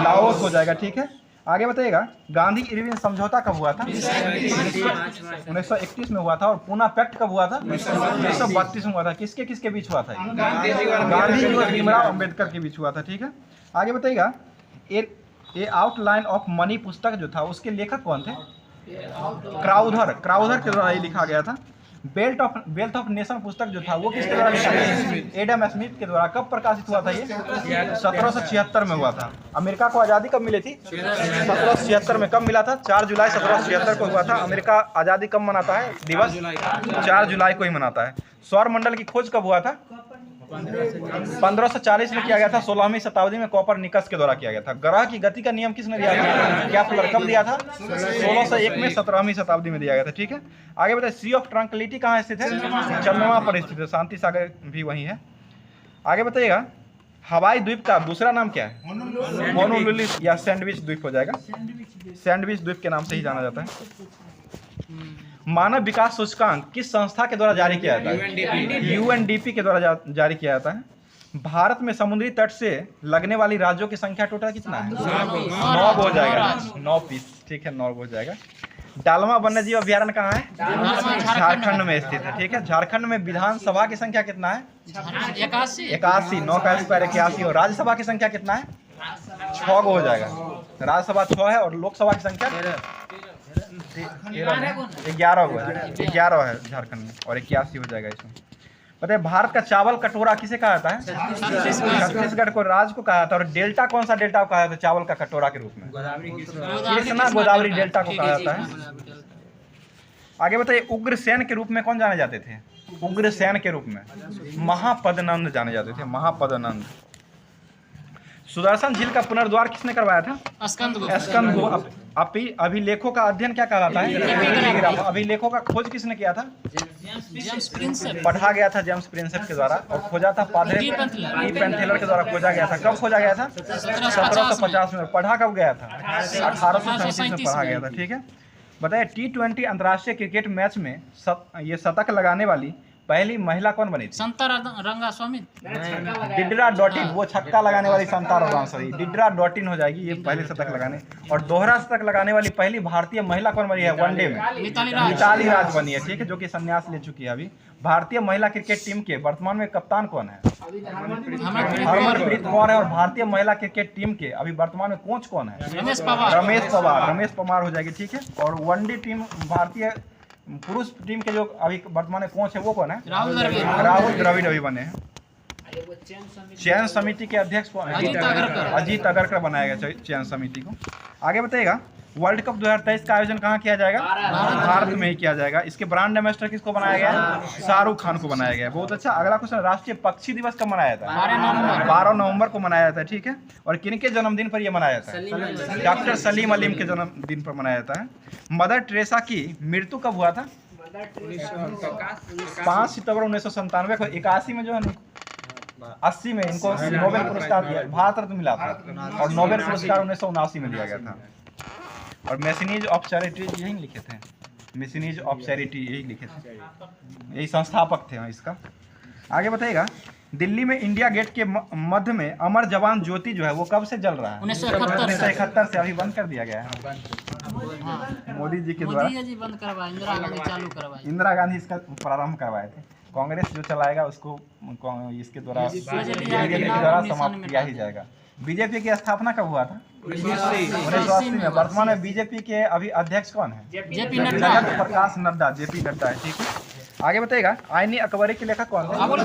लाओस हो जाएगा। ठीक है, आगे बताइएगा, गांधी इरविन समझौता कब हुआ था? 1931 में हुआ था। और पूना पैक्ट कब हुआ था? 1932 में हुआ था। किसके किसके बीच हुआ था? गांधी जी और भीमराव अम्बेडकर के बीच हुआ था। ठीक है, आगे बताइएगा, ए आउटलाइन ऑफ मनी पुस्तक जो था उसके लेखक कौन थे? क्राउथर के द्वारा ये लिखा गया था। वेल्थ ऑफ नेशन पुस्तक जो था वो किसके द्वारा लिखा गया? एडम स्मिथ के द्वारा। कब प्रकाशित हुआ था ये? 1776 में हुआ था। अमेरिका को आज़ादी कब मिली थी? 1776 में। कब मिला था? 4 जुलाई 1776 को हुआ था। अमेरिका आज़ादी कब मनाता है दिवस? 4 जुलाई को ही मनाता है। सौर मंडल की खोज कब हुआ था? 1540 में किया गया था। 16वीं शताब्दी में कोपरनिकस के द्वारा किया गया था। ग्रह की गति का नियम किसने दिया था? कैप्लर। कब दिया था? 1601 में 17वीं शताब्दी में दिया गया था। ठीक है, आगे बताइए, सी ऑफ ट्रंक्विलिटी कहाँ स्थित है? चंद्रमा पर स्थित है। शांति सागर भी वही है। आगे बताइएगा, हवाई द्वीप का दूसरा नाम क्या है? होनोलुलु या सैंडविच द्वीप हो जाएगा। सैंडविच द्वीप के नाम से ही जाना जाता है। मानव विकास सूचकांक किस संस्था के द्वारा जारी किया जाता है? यूएनडीपी के द्वारा जारी किया जाता है। भारत में समुद्री तट से लगने वाली राज्यों की संख्या टोटल कितना है? 9 हो जाएगा। 9 पीस। ठीक है, 9 हो जाएगा। डालमा वन्यजीव अभ्यारण्य कहाँ है? झारखंड में स्थित है। ठीक है, झारखंड में विधानसभा की संख्या कितना है? 81। 9 का स्क्वायर 81। और राज्यसभा की संख्या कितना है? 6 हो जाएगा। राज्यसभा 6 है और लोकसभा की संख्या 11 है झारखंड में। और 81 हो जाएगा इसमें। बताइए, भारत का चावल कटोरा किसे कहा जाता है? छत्तीसगढ़ को राज्य को कहा जाता है। और डेल्टा कौन सा डेल्टा को कहा जाता है चावल का कटोरा के रूप में? कृष्णा गोदावरी डेल्टा को कहा जाता है। आगे बताइए, उग्रसेन के रूप में कौन जाने जाते थे? उग्रसेन के रूप में महापदनंद जाने जाते थे। महापदनंद। सुदर्शन झील का पुनर्द्वार किसने करवाया था? स्कंद। अभिलेखों का अध्ययन क्या कहलाता है? अभिलेखों का खोज किसने किया था? पढ़ा गया था जेम्स प्रिंसेप के द्वारा। और खोजा था पादरे पेंथेलर के द्वारा खोजा गया था। कब खोजा गया था? 1750 में। पढ़ा कब गया था? 1837 में पढ़ा गया था। ठीक है, बताइए, T20 अंतर्राष्ट्रीय क्रिकेट मैच में ये शतक लगाने वाली पहली महिला कौन बनी थी? संता रंगास्वामी। डिड्रा डॉटिन। वो छक्का लगाने वाली संता रंगास्वामी। डिड्रा डॉटिन हो जाएगी ये पहले शतक लगाने। और दोहरा शतक लगाने वाली पहली भारतीय महिला कौन बनी है वनडे में? मिताली राज बनी है। ठीक है, जो कि संन्यास ले चुकी है अभी। भारतीय महिला क्रिकेट टीम के वर्तमान में कप्तान कौन है? हरमनप्रीत कौर है। और भारतीय महिला क्रिकेट टीम के अभी वर्तमान में कोच कौन है? रमेश पवार हो जाएगी। ठीक है, और वनडे टीम भारतीय पुरुष टीम के जो अभी वर्तमान में कोच है वो कौन है? राहुल द्रविड़ अभी बने हैं। चयन समिति के अध्यक्ष कौन है? अजीत अगरकर बनाया गया चयन समिति को। आगे बताइएगा, वर्ल्ड कप 2023 का आयोजन कहाँ किया जाएगा? भारत में ही किया जाएगा। इसके ब्रांड एम्बेसडर किसको बनाया गया है? शाहरुख खान को बनाया गया। बहुत अच्छा। अगला क्वेश्चन, राष्ट्रीय पक्षी दिवस कब मनाया जाता है? 12 नवंबर को मनाया जाता है। ठीक है, और किनके जन्मदिन पर यह मनाया जाता है? डॉक्टर सलीम अलीम के जन्मदिन पर मनाया जाता है। मदर टेरेसा की मृत्यु कब हुआ था? 5 सितंबर 1997 को। 81 में जो है 80 में इनको नोबेल पुरस्कार दिया, भारत रत्न मिला था। और नोबेल पुरस्कार 1979 में दिया गया था। और मैसेज ऑफ चैरिटी यही लिखे थे। मैसेज ऑफ चैरिटी यही लिखे थे, यही संस्थापक थे इसका। आगे बताइएगा, दिल्ली में इंडिया गेट के मध्य में अमर जवान ज्योति जो है वो कब से जल रहा है? 1971 से। अभी बंद कर दिया गया है मोदी जी के द्वारा। बंद करवाया, इंदिरा गांधी चालू करवाई। इंदिरा गांधी इसका प्रारंभ करवाए थे। कांग्रेस जो चलाएगा उसको इसके द्वारा समाप्त किया ही जाएगा। बीजेपी की स्थापना कब हुआ था? 1980 में। वर्तमान में बीजेपी के अभी अध्यक्ष कौन है? जगत प्रकाश नड्डा। जेपी नड्डा है। ठीक है, आगे बताइएगा, आईनी अकबरी के लेखक कौन थे? अबुल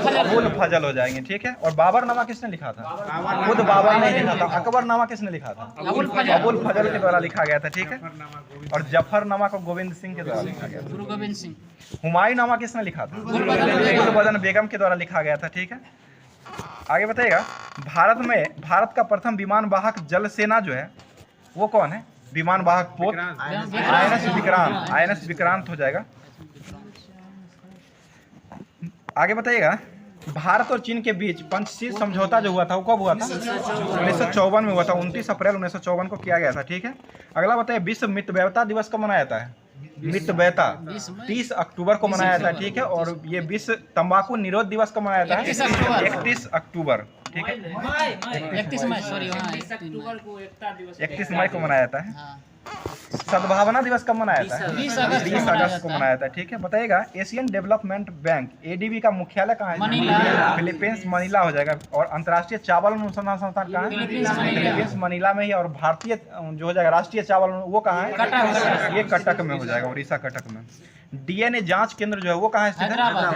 फजल हो जाएंगे। ठीक है, और बाबरनामा किसने लिखा था? खुद बाबर ने लिखा था। अकबरनामा किसने लिखा था? अबुल फजल के द्वारा लिखा गया था। ठीक है, और जफरनामा को गोविंद सिंह के द्वारा लिखा गया था। गुरु गोविंद सिंह। हुमायूंनामा किसने लिखा था? गुलबदन बेगम के द्वारा लिखा गया था। ठीक है, आगे बताइएगा, भारत का प्रथम विमान वाहक जल सेना जो है वो कौन है? विमान वाहक पोत INS विक्रांत हो जाएगा। आगे बताइएगा, भारत और चीन के बीच पंचशील समझौता जो हुआ था वो कब हुआ था? 1954 में हुआ था। 29 अप्रैल 1954 को किया गया था। ठीक है, अगला बताइए, विश्व मितव्ययिता दिवस कब मनाया जाता है? मितव्ययिता 30 अक्टूबर को मनाया जाता है। ठीक है, और ये विश्व तंबाकू निरोध दिवस कब मनाया जाता है? 31 अक्टूबर। ठीक है। 31 मई सॉरी हाँ 31 मई को मनाया जाता है। सद्भावना दिवस कब मनाया जाता है? 20 अगस्त 20 अगस्त को मनाया जाता है, ठीक है। बताइएगा एशियन डेवलपमेंट बैंक ADB का मुख्यालय कहाँ है? मनीला। फिलीपींस मनीला हो जाएगा। और अंतर्राष्ट्रीय चावल अनुसंधान संस्थान कहाँ है? फिलीपींस मनीला में ही। और भारतीय जो हो जाएगा राष्ट्रीय चावल वो कहाँ है? ये कटक में हो जाएगा, उड़ीसा कटक में। DNA जांच केंद्र जो है वो कहाँ स्थित है?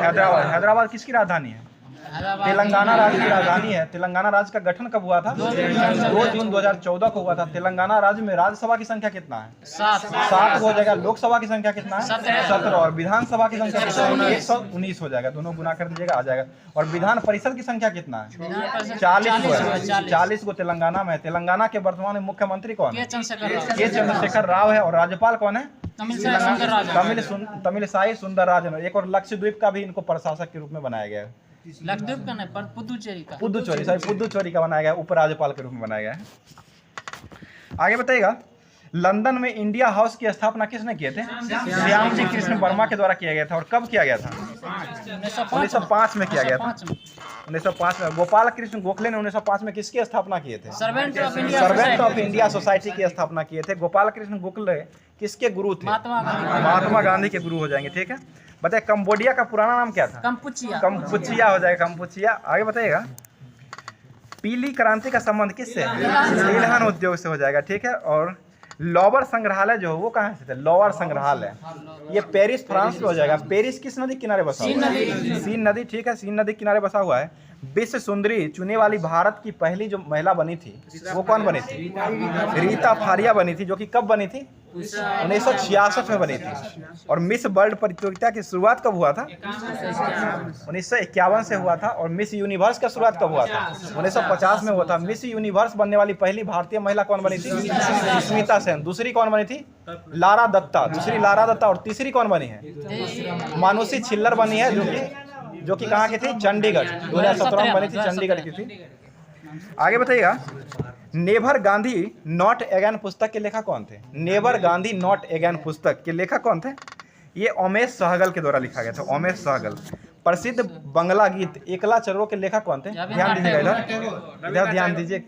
हैदराबाद। हैदराबाद किसकी राजधानी है? तेलंगाना राज्य की राजधानी है। तेलंगाना राज्य का गठन कब हुआ था? 2 जून 2014 को हुआ था। तेलंगाना राज्य में राज्यसभा की संख्या कितना है? 7 हो जाएगा। लोकसभा की संख्या कितना है? 17। और विधानसभा की संख्या कितना है? 119 हो जाएगा। दोनों गुना कर दीजिएगा आ जाएगा। और विधान परिषद की संख्या कितना है? 40 को तेलंगाना में है। तेलंगाना के वर्तमान में मुख्यमंत्री कौन है? के चंद्रशेखर राव है। और राज्यपाल कौन है? तमिलसाई सुंदरराजन। एक और लक्षद्वीप का भी इनको प्रशासक के रूप में बनाया गया है। लक्षद्वीप का नहीं पर पुदुचेरी का बनाया गया है, उपराज्यपाल के रूप में बनाया गया है। आगे बताइएगा लंदन में इंडिया हाउस की स्थापना किसने किए थे? श्याम जी कृष्ण वर्मा के द्वारा किया गया था। और कब किया गया था? 1905 में किया गया था। 1905 में। गोपाल कृष्ण गोखले ने 1905 में किसकी स्थापना किए थे? सर्वेंट ऑफ इंडिया सोसाइटी की स्थापना किए थे। गोपाल कृष्ण गोखले किसके गुरु थे? महात्मा गांधी के गुरु हो जाएंगे, ठीक है। बताइए कंबोडिया का पुराना नाम क्या था? कंपुचिया हो जाएगा, कंपुचिया। आगे बताइएगा पीली क्रांति का संबंध किससे है? ईंधन उद्योग से हो जाएगा, ठीक है। और लोवर संग्रहालय जो है वो कहाँ से? लोवर संग्रहालय ये पेरिस फ्रांस में हो जाएगा। पेरिस किस नदी किनारे बसा हुआ है? सीन नदी, ठीक है। सीन नदी किनारे बसा हुआ है। विश्व सुंदरी चुने वाली भारत की पहली जो महिला बनी थी वो कौन बनी थी? रीता फारिया बनी थी, जो कि कब बनी थी? 1966 में बनी थी। और मिस वर्ल्ड प्रतियोगिता की शुरुआत कब हुआ था? 1951 से हुआ था। और मिस यूनिवर्स का शुरुआत कब हुआ था? 1950 में हुआ था। मिस यूनिवर्स बनने वाली पहली भारतीय महिला कौन बनी थी? स्मिता सेन। दूसरी कौन बनी थी? लारा दत्ता। दूसरी लारा दत्ता। और तीसरी कौन बनी है? मानुषी छिल्लर बनी है, जो कि कहाँ की थी? चंडीगढ़। 2017 में बनी थी, चंडीगढ़ की थी। आगे बताइएगा नेवर गांधी नॉट अगेन पुस्तक के लेखक कौन थे? नेवर गांधी नॉट अगेन पुस्तक के लेखक कौन थे? ये उमेश सहगल के द्वारा लिखा गया था। उमेश सहगल। प्रसिद्ध बंगला गीत एकला चलो के लेखक कौन थे? ध्यान दीजिएगा इधर ध्यान दीजिए।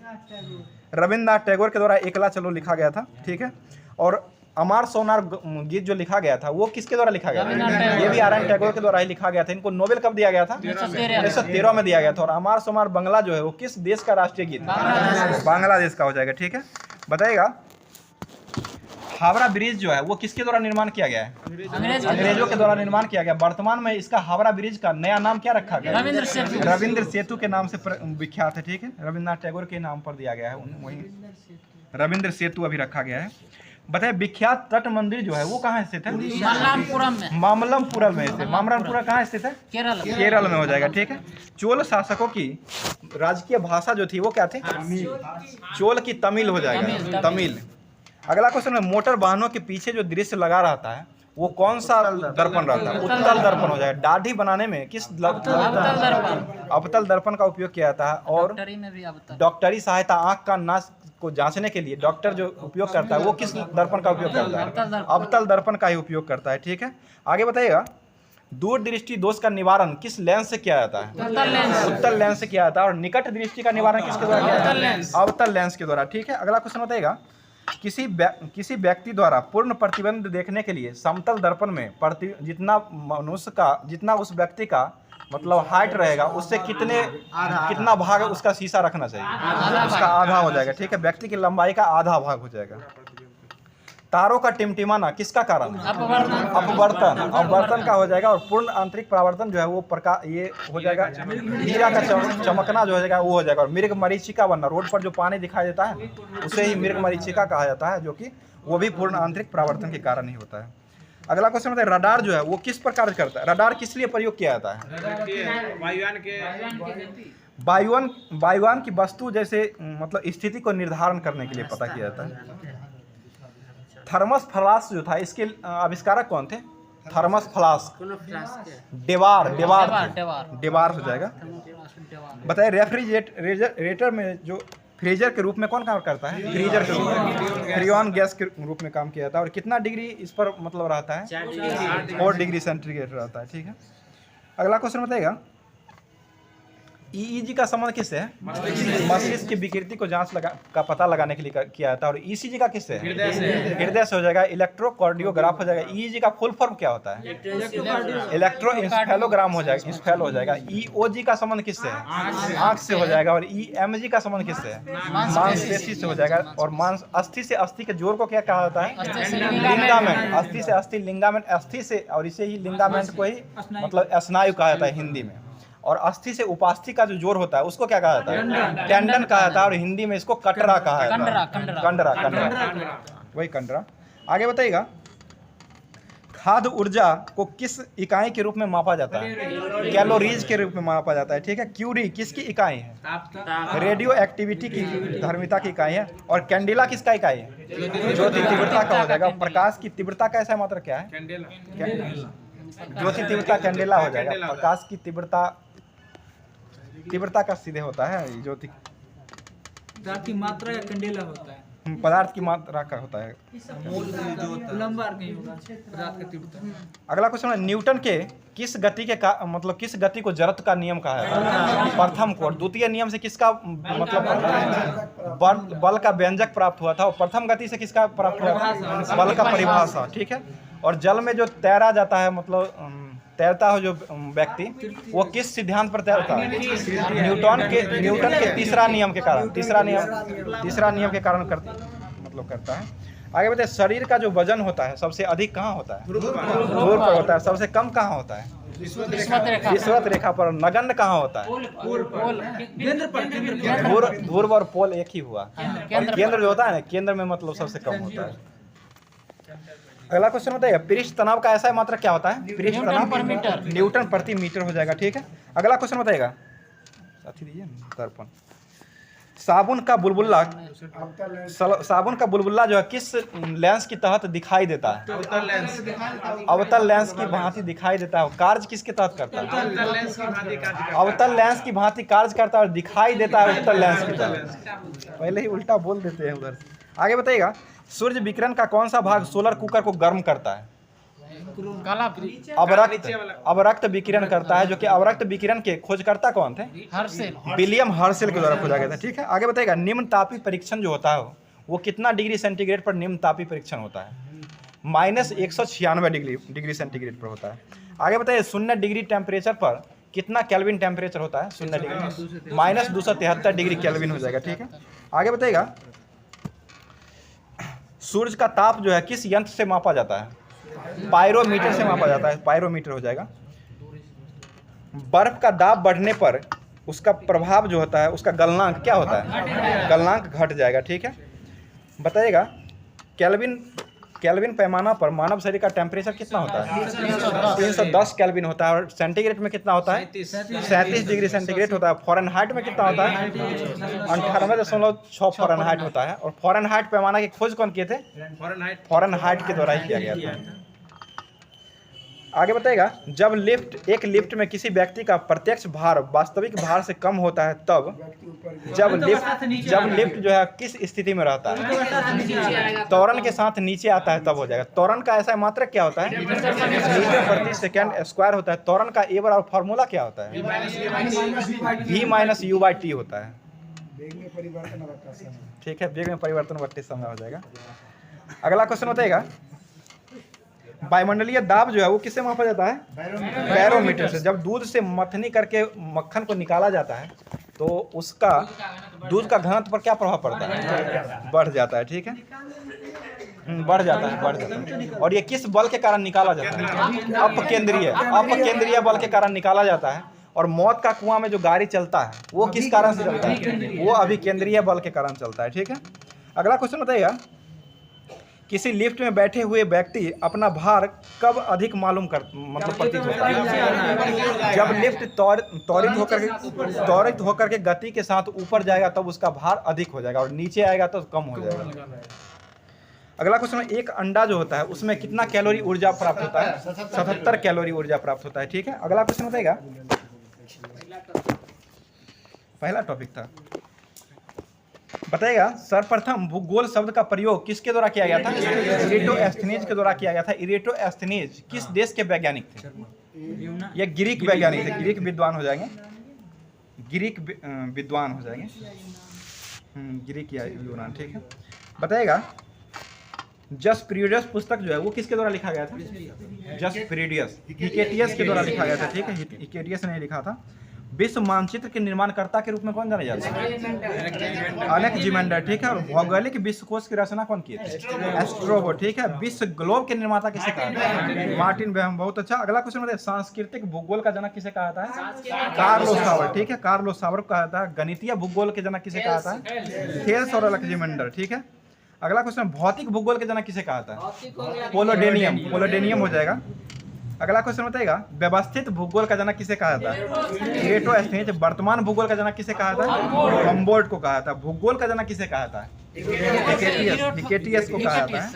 रविन्द्रनाथ टैगोर के द्वारा एकला चलो लिखा गया था, ठीक है। और अमर सोनार गीत जो लिखा गया था वो किसके द्वारा लिखा गया था? ये भी आर.एन. टैगोर के द्वारा ही लिखा गया था। इनको नोबेल कब दिया गया था? 1913 में दिया गया था। और अमर सोनार बंगला जो है वो किस देश का राष्ट्रीय गीत है? बांग्लादेश का हो जाएगा, ठीक है। बताइएगा हावड़ा ब्रिज जो है वो किसके द्वारा निर्माण किया गया है? अंग्रेजों के द्वारा निर्माण किया गया। वर्तमान में इसका हावड़ा ब्रिज का नया नाम क्या रखा गया? रविंद्र सेतु के नाम से विख्यात है, ठीक है। रविन्द्रनाथ टैगोर के नाम पर दिया गया है, वही रविंद्र सेतु अभी रखा गया है। बताइए विख्यात तट मंदिर जो है वो कहाँ स्थित है? मामल्लपुरम में स्थित। मामल्लपुरम कहाँ स्थित है? केरल में हो जाएगा, ठीक है। चोल शासकों की राजकीय भाषा जो थी वो क्या थी? चोल की तमिल हो जाएगा, तमिल। अगला क्वेश्चन है मोटर वाहनों के पीछे जो दृश्य लगा रहता है वो कौन सा दर्पण रहता है? उत्तल दर्पण हो जाएगा। दाढ़ी बनाने में किस अवतल दर्पण का उपयोग किया जाता है? और डॉक्टरी सहायता आंख का नाक को जांचने के लिए डॉक्टर जो उपयोग करता है वो किस दर्पण का उपयोग करता है? अवतल दर्पण का ही उपयोग करता है, ठीक है। आगे बताइएगा दूरदृष्टि दोष का निवारण किस लेंस से किया जाता है? उत्तल लेंस से किया जाता है। और निकट दृष्टि का निवारण किसके द्वारा किया जाता है? अवतल लेंस के द्वारा, ठीक है। अगला क्वेश्चन बताइएगा किसी व्यक्ति द्वारा पूर्ण प्रतिबिंब देखने के लिए समतल दर्पण में जितना उस व्यक्ति का मतलब हाइट रहेगा उससे कितना भाग उसका शीशा रखना चाहिए? उसका आधा हो जाएगा, ठीक है। व्यक्ति की लंबाई का आधा भाग हो जाएगा। तारों का टिमटिमाना किसका कारण? अपवर्तन का हो जाएगा। और पूर्ण आंतरिक परावर्तन जो है वो प्रकाश ये हो जाएगा। हीरा का चमकना जो हो जाएगा वो हो जाएगा। और मृग मरीचिका बनना, रोड पर जो पानी दिखाई देता है उसे ही मृग मरीचिका कहा जाता है, जो कि वो भी पूर्ण आंतरिक परावर्तन के कारण ही होता है। अगला क्वेश्चन बताइए रडार जो है वो किस प्रकार करता है? रडार किस लिए प्रयोग किया जाता है? वायुयान की वस्तु जैसे मतलब स्थिति को निर्धारण करने के लिए पता किया जाता है। थर्मस फ्लास्क जो था इसके आविष्कारक कौन थे? थर्मस फ्लास्क डेवार हो जाएगा। बताइए रेफ्रिजरेटर में जो फ्रीजर के रूप में कौन काम करता है? फ्रीजर के रूप में फ्रीऑन गैस के रूप में काम किया जाता है। और कितना डिग्री इस पर मतलब रहता है? 4 डिग्री सेंटीग्रेड रहता है, ठीक है। अगला क्वेश्चन बताइएगा ईईजी का संबंध किससे है? मस्तिष्क की विकृति को का पता लगाने के लिए किया जाता है। और ईसीजी का किससे है? हृदय से हो जाएगा। इलेक्ट्रोकार्डियोग्राफ हो जाएगा। ईईजी का फुल फॉर्म क्या होता है? इलेक्ट्रोइंसेफेलोग्राम हो जाएगा, इंसेफेलो हो जाएगा। ईओजी का संबंध किससे है? आंख से हो जाएगा। और ईएमजी का संबंध किससे है? मांसपेशी से हो जाएगा। और मांस अस्थि से अस्थि के जोड़ को क्या कहा जाता है? लिंगामेंट। अस्थि से अस्थि लिंगामेंट, अस्थि से, और इसे ही लिंगामेंट को ही मतलब स्नायु कहा जाता है हिंदी में। और अस्थि से उपास्थि का जो जोड़ होता है उसको क्या कहा जाता है? टेंडन कहा जाता है। और हिंदी में इसको कटरा कहा जाता है। कंडरा, वही कंडरा। आगे बताइएगा, खाद्य ऊर्जा को किस इकाई के रूप में मापा जाता है? कैलोरीज के रूप में मापा जाता है। ठीक है। क्यूरी किसकी इकाई है? रेडियो एक्टिविटी की धर्मिता की इकाई है। और कैंडिला किसका इकाई है? ज्योति तीव्रता का हो जाएगा। प्रकाश की तीव्रता का ऐसा मात्रा क्या है? ज्योति तीव्रता कैंडेला हो जाएगा। प्रकाश की तीव्रता का सीधे होता है ज्योति की मात्रा या कैंडेला होता है, पदार्थ की मात्रा का होता है। लंबा नहीं होगा पदार्थ का तीव्रता। अगला क्वेश्चन है, न्यूटन के किस गति के मतलब किस गति को जड़त्व का नियम कहा है? प्रथम को। और द्वितीय नियम से किसका मतलब बल का व्यंजक प्राप्त हुआ था? और प्रथम गति से किसका प्राप्त हुआ था? बल का परिभाषा। ठीक है। और जल में जो तैरा जाता है, मतलब तैरता हो जो व्यक्ति, वो किस सिद्धांत पर तैरता है? न्यूटन के तीसरा नियम के कारण। तीसरा नियम के कारण करता है। आगे बताइए, शरीर का जो वजन होता है सबसे अधिक कहाँ होता है? धूर पर होता है। सबसे कम कहाँ होता है? विषुवत रेखा पर। नगण्य कहाँ होता है? ध्रुव और पोल एक ही हुआ। और केंद्र जो होता है ना, केंद्र में मतलब सबसे कम होता है। अगला क्वेश्चन बताइए, पृष्ठ तनाव का ऐसा मात्रा क्या होता है? पृष्ठ तनाव न्यूटन प्रति मीटर हो जाएगा। ठीक है। अगला क्वेश्चन बताइएगा, साथी दीजिए दर्पण। साबुन का बुलबुला जो है किस लेंस की तहत दिखाई देता है? अवतल लेंस की भांति दिखाई देता है। कार्य किसके तहत करता है? अवतल लेंस की भांति कार्य करता है और दिखाई देता है उत्तल लेंस की तहत। पहले ही उल्टा बोल देते हैं उधर से। आगे बताइएगा, सूर्य विकिरण का कौन सा भाग सोलर कुकर को गर्म करता है? अवरक्त विकिरण करता है। जो कि अवरक्त विकिरण के खोजकर्ता कौन थे? विलियम हर्शेल के द्वारा खोजा गया था। ठीक है। आगे बताइएगा, निम्न तापीय परीक्षण जो होता है वो कितना डिग्री सेंटीग्रेड पर निम्न तापीय परीक्षण होता है? -196 डिग्री सेंटीग्रेड पर होता है। आगे बताइए, 0 डिग्री टेम्परेचर पर कितना केल्विन टेम्परेचर होता है? 0 डिग्री -273 डिग्री केल्विन हो जाएगा। ठीक है। आगे बताइएगा, सूर्य का ताप जो है किस यंत्र से मापा जाता है? पायरोमीटर से मापा जाता है। पायरोमीटर हो जाएगा। बर्फ का दाब बढ़ने पर उसका प्रभाव जो होता है, उसका गलनांक क्या होता है? गलनांक घट जाएगा। ठीक है। बताइएगा, केल्विन पैमाना पर मानव शरीर का टेम्परेचर कितना होता है? 310 केल्विन होता है। और सेंटीग्रेड में कितना होता है? 37 डिग्री सेंटीग्रेड होता है। फॉरेनहाइट में कितना होता है? 98.6 फॉरेनहाइट होता है। और फॉरेनहाइट पैमाना की खोज कौन किए थे? फॉरेनहाइट के द्वारा ही किया गया था। आगे बताइएगा, जब एक लिफ्ट में किसी व्यक्ति का प्रत्यक्ष भार वास्तविक भार से कम होता है तब जब लिफ्ट जो है किस स्थिति में रहता है? त्वरण के साथ नीचे आता है तब हो जाएगा। त्वरण का ऐसा मात्रा क्या होता है? मीटर प्रति सेकंड स्क्वायर होता है। त्वरण का ए बराबर फॉर्मूला क्या होता है? v - u/t होता है। ठीक है। वेग में परिवर्तन बढ़ते समय हो जाएगा। अगला क्वेश्चन बताइएगा, वायुमंडलीय दाब जो है वो किससे मापा जाता है? बैरोमीटर से। जब दूध से मथनी करके मक्खन को निकाला जाता है तो उसका दूध का घनत्व पर क्या प्रभाव पड़ता है? बढ़ जाता है। ठीक है। बढ़ जाता है। और ये किस बल के कारण निकाला जाता है? अपकेंद्रीय बल के कारण निकाला जाता है। और मौत का कुआं में जो गाड़ी चलता है वो किस कारण से चलता है? वो अभिकेंद्रीय बल के कारण चलता है। ठीक है। अगला क्वेश्चन बताइएगा, किसी लिफ्ट में बैठे हुए व्यक्ति अपना भार कब अधिक प्रतीत होता है? जब लिफ्ट त्वरित होकर के गति के साथ ऊपर जाएगा तब उसका भार अधिक हो जाएगा और नीचे आएगा तो कम हो जाएगा। अगला क्वेश्चन, एक अंडा जो होता है उसमें कितना कैलोरी ऊर्जा प्राप्त होता है? 77 कैलोरी ऊर्जा प्राप्त होता है। ठीक है। अगला क्वेश्चन बताइएगा, पहला टॉपिक था। बताइएगा, सर्वप्रथम भूगोल शब्द का प्रयोग किसके द्वारा किया गया था? इरेटोस्थेनीज के द्वारा किया गया था। इरेटोस्थेनीज किस देश के वैज्ञानिक थे? ये ग्रीक वैज्ञानिक थे, ग्रीक विद्वान हो जाएंगे। ग्रीक विद्वान हो जाएंगे, ग्रीक या यूनान, ठीक है। बताइएगा जस्ट पीरियडियस पुस्तक जो है वो किसके द्वारा लिखा गया था? जस्ट पीरियडियस हिकेटियस के द्वारा लिखा गया था, ठीक है। हिकेटियस ने लिखा था। विश्व मानचित्र के निर्माणकर्ता के रूप में कौन जाना जाता है? अलेक्जेंडर, ठीक है। और भौगोलिक विश्वकोश की रचना कौन की थी? एस्ट्रोबो, ठीक है। विश्व ग्लोब के निर्माता किसे कहा था? मार्टिन वेहम, बहुत अच्छा। अगला क्वेश्चन बताइए सांस्कृतिक भूगोल का जनक किसे कहा था? कार्लो सावर, ठीक है। कार्लो सावर को कहा था। गणितीय भूगोल के जनक किसे कहा था? थेल्स और अलेक्जेंडर, ठीक है। अगला क्वेश्चन भौतिक भूगोल के जनक किसे कहा था? पोलोडेनियम, पोलोडेनियम हो जाएगा। अगला क्वेश्चन बताइएगा व्यवस्थित भूगोल का जनक किसे कहा था? एरिस्टोथेनेस। वर्तमान भूगोल का जनक किसे कहा था? हम्बोल्ट को कहा था। भूगोल का जनक किसे कहा था? हिकेटियस को कहा था।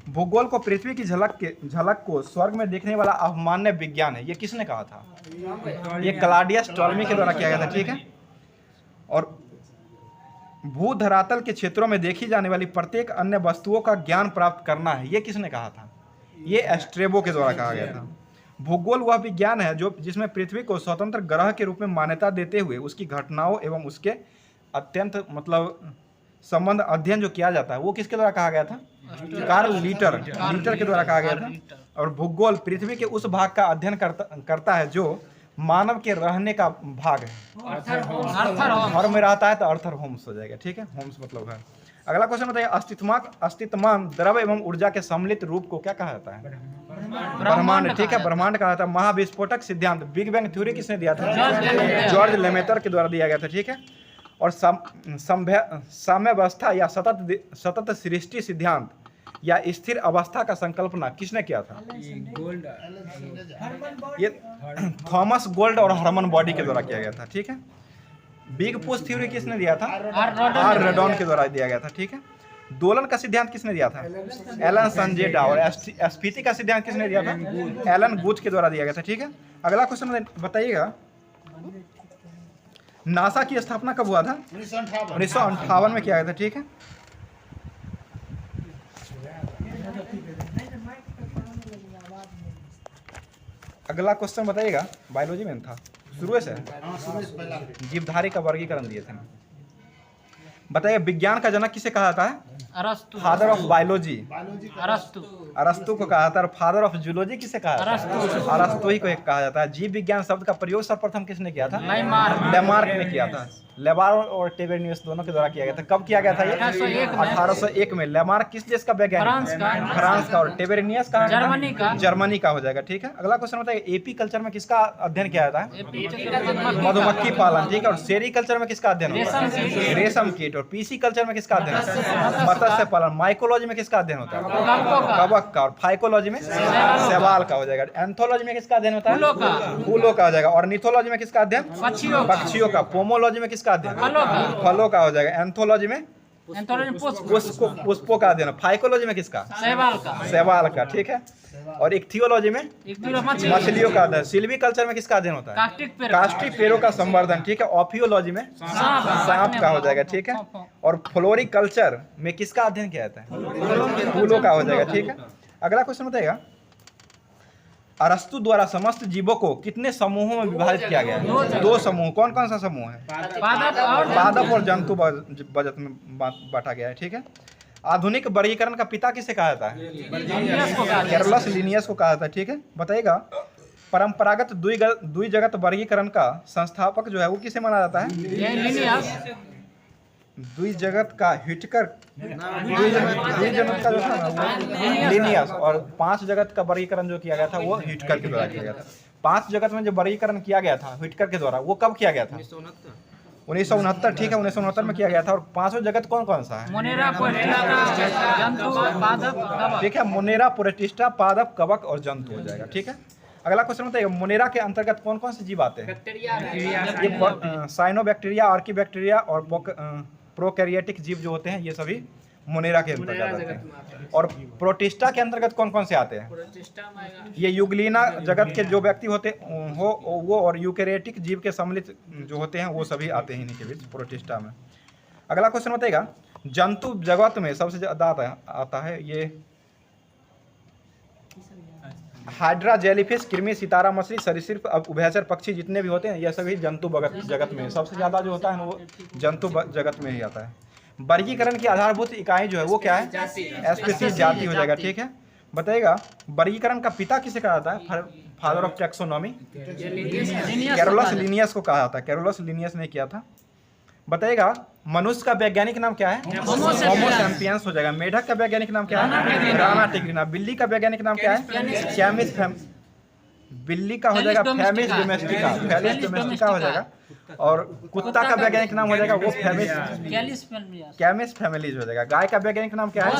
भूगोल को पृथ्वी की झलक को स्वर्ग में देखने वाला अवमान्य विज्ञान है, ये किसने कहा था? ये क्लॉडियस टॉलमी के द्वारा किया गया था, ठीक है। और भू धरातल के क्षेत्रों में देखी जाने वाली प्रत्येक अन्य वस्तुओं का ज्ञान प्राप्त करना है, ये किसने कहा था? ये एस्ट्रेबो के द्वारा कहा गया था। भूगोल वह विज्ञान है जो जिसमें पृथ्वी को स्वतंत्र ग्रह के रूप में मान्यता देते हुए उसकी घटनाओं एवं उसके अत्यंत संबंध अध्ययन जो किया जाता है वो किसके द्वारा कहा गया था? कार्ल लीटर के द्वारा कहा गया था। और भूगोल पृथ्वी के उस भाग का अध्ययन करता है जो मानव के रहने का भाग है। घर में रहता है तो अर्थर होम्स हो जाएगा, ठीक है। होम्स मतलब घर। अगला क्वेश्चन बताइए अस्तित्वमान द्रव एवं ऊर्जा के सम्मिलित रूप को क्या कहा जाता है? ब्रह्मांड, ठीक है। ब्रह्मांड कहा जाता है। महाविस्फोटक सिद्धांत बिग बैंग थ्योरी किसने दिया था? जॉर्ज लेमेटर के द्वारा दिया गया था, ठीक है। और साम्यावस्था या सतत सृष्टि सिद्धांत या स्थिर अवस्था का संकल्पना किसने किया था? ये थॉमस गोल्ड और हरमन बॉडी के द्वारा किया गया था, ठीक है। बिग पुश थ्योरी किसने दिया था? आर रेडॉन के द्वारा दिया गया था, ठीक है। दोलन का सिद्धांत किसने दिया था? एलन संजेडा। और स्फीति का सिद्धांत किसने दिया था? एलन गुच के द्वारा दिया गया था, ठीक है। अगला क्वेश्चन बताइएगा नासा की स्थापना कब हुआ था? 1958 में किया गया था, ठीक है। अगला क्वेश्चन बताइएगा बायोलॉजी में था शुरू से जीवधारी का वर्गीकरण दिए थे। बताइए विज्ञान का जनक किसे कहा था? अरस्तु। फादर ऑफ बायोलॉजी अरस्तु को कहा था। और फादर ऑफ जूलॉजी किसे कहा था? अरस्तु ही को एक कहा जाता है। जीव विज्ञान शब्द का प्रयोग सर्वप्रथम किसने किया था? लेमार्क ने किया था। लेबार और टेबेनियस दोनों के द्वारा किया गया था। कब किया गया था ये? 1801 में। लेमार्क किस देश का वैज्ञानिक? फ्रांस का। और टेबेनियस का? जर्मनी का हो जाएगा, ठीक है। अगला क्वेश्चन बताइए एपी कल्चर में किसका अध्ययन किया जाता है? मधुमक्खी पालन, ठीक है। और सेरी कल्चर में किसका अध्ययन होता है? रेशम कीट। और पीसी कल्चर में किसका अध्ययन होता है? मत्स्य पालन। माइकोलॉजी में किसका अध्ययन होता है? कवक का। और फाइकोलॉजी में शैवाल का हो जाएगा। एंथोलॉजी में किसका अध्ययन होता है? फूलों का हो जाएगा। और निथोलॉजी में किसका अध्ययन? पक्षियों का। पोमोलॉजी में किसका अध्ययन? फलों का हो जाएगा। एंथोलॉजी में पुष्पों का अध्ययन। फाइकोलॉजी में किसका? शैवाल का, ठीक है। और इक्थियोलॉजी में मछलियों का अध्ययन। सिल्वी कल्चर में किसका अध्ययन होता है? कास्टिक पेड़ों का संवर्धन, ठीक है। ऑफियोलॉजी में सांप का हो जाएगा, ठीक है। और फ्लोरिकल्चर में किसका अध्ययन किया जाता है? फूलों का हो जाएगा, ठीक है। अगला क्वेश्चन बताइएगा अरस्तु द्वारा समस्त जीवों को कितने समूहों में विभाजित किया गया है? 2 समूह। कौन कौन सा समूह है? पादप और जंतु बजट में बांटा गया है, ठीक है। आधुनिक वर्गीकरण का पिता किसे कहा जाता है? कैरोलस लिनियस को कहा जाता है, ठीक है। बताइएगा परंपरागत द्विजगत वर्गीकरण का संस्थापक जो है वो किसे माना जाता है? द्विजगत का हिटकर द्विजगत का जो था ना वो लिनियस। और 5 जगत का वर्गीकरण जो किया गया था वो हिटकर के द्वारा किया गया था। 5 जगत में जो वर्गीकरण किया गया था हिटकर के द्वारा वो कब किया गया था? 1969, ठीक है। 1969 में किया गया था। और 5 जगत कौन कौन सा है? ठीक है। मोनेरा, प्रोटिस्टा, पादप, कवक और जंतु हो जाएगा, ठीक है। अगला क्वेश्चन बताइए मोनेरा के अंतर्गत कौन कौन से जीव आते हैं? ये साइनोबैक्टीरिया, आर्कीबैक्टीरिया और प्रोकैरियोटिक जीव जो होते हैं ये सभी मोनेरा के अंतर्गत आते हैं। और प्रोटिस्टा के अंतर्गत कौन कौन से आते हैं? ये युगलीना जगत के जो व्यक्ति होते हो वो और यूकैरियोटिक जीव के सम्मिलित जो होते हैं वो सभी आते हैं इन्हीं के बीच प्रोटिस्टा में। अगला क्वेश्चन बताइएगा जंतु जगत में सबसे ज्यादा आता है ये हाइड्रा, जेलीफिश, कृमि, सितारा मछली, सरीसृप, उभयचर पक्षी जितने भी होते हैं ये सभी जंतु जगत में सबसे ज़्यादा जो होता है वो जंतु जगत में ही आता है। वर्गीकरण की आधारभूत इकाई जो है वो क्या है? स्पीसीज, जाति हो जाएगा। ठीक है, बताइएगा वर्गीकरण का पिता किसे कहा जाता है? Father of taxonomy Carolus Linnaeus को कहा जाता है। कैरोलस लिनियस ने किया था। बताइएगा मनुष्य का वैज्ञानिक नाम क्या है? होमो सैपियंस हो जाएगा। मेढक का वैज्ञानिक नाम क्या है? राना टिग्रिना। बिल्ली का वैज्ञानिक नाम क्या है? कैमिस। बिल्ली का हो जाएगा फैमिस डोमेस्टिका, फैलिस डोमेस्टिका हो जाएगा। और कुत्ता का वैज्ञानिक नाम हो जाएगा वो कैमिस फैमिलीज हो जाएगा। गाय का वैज्ञानिक नाम क्या है?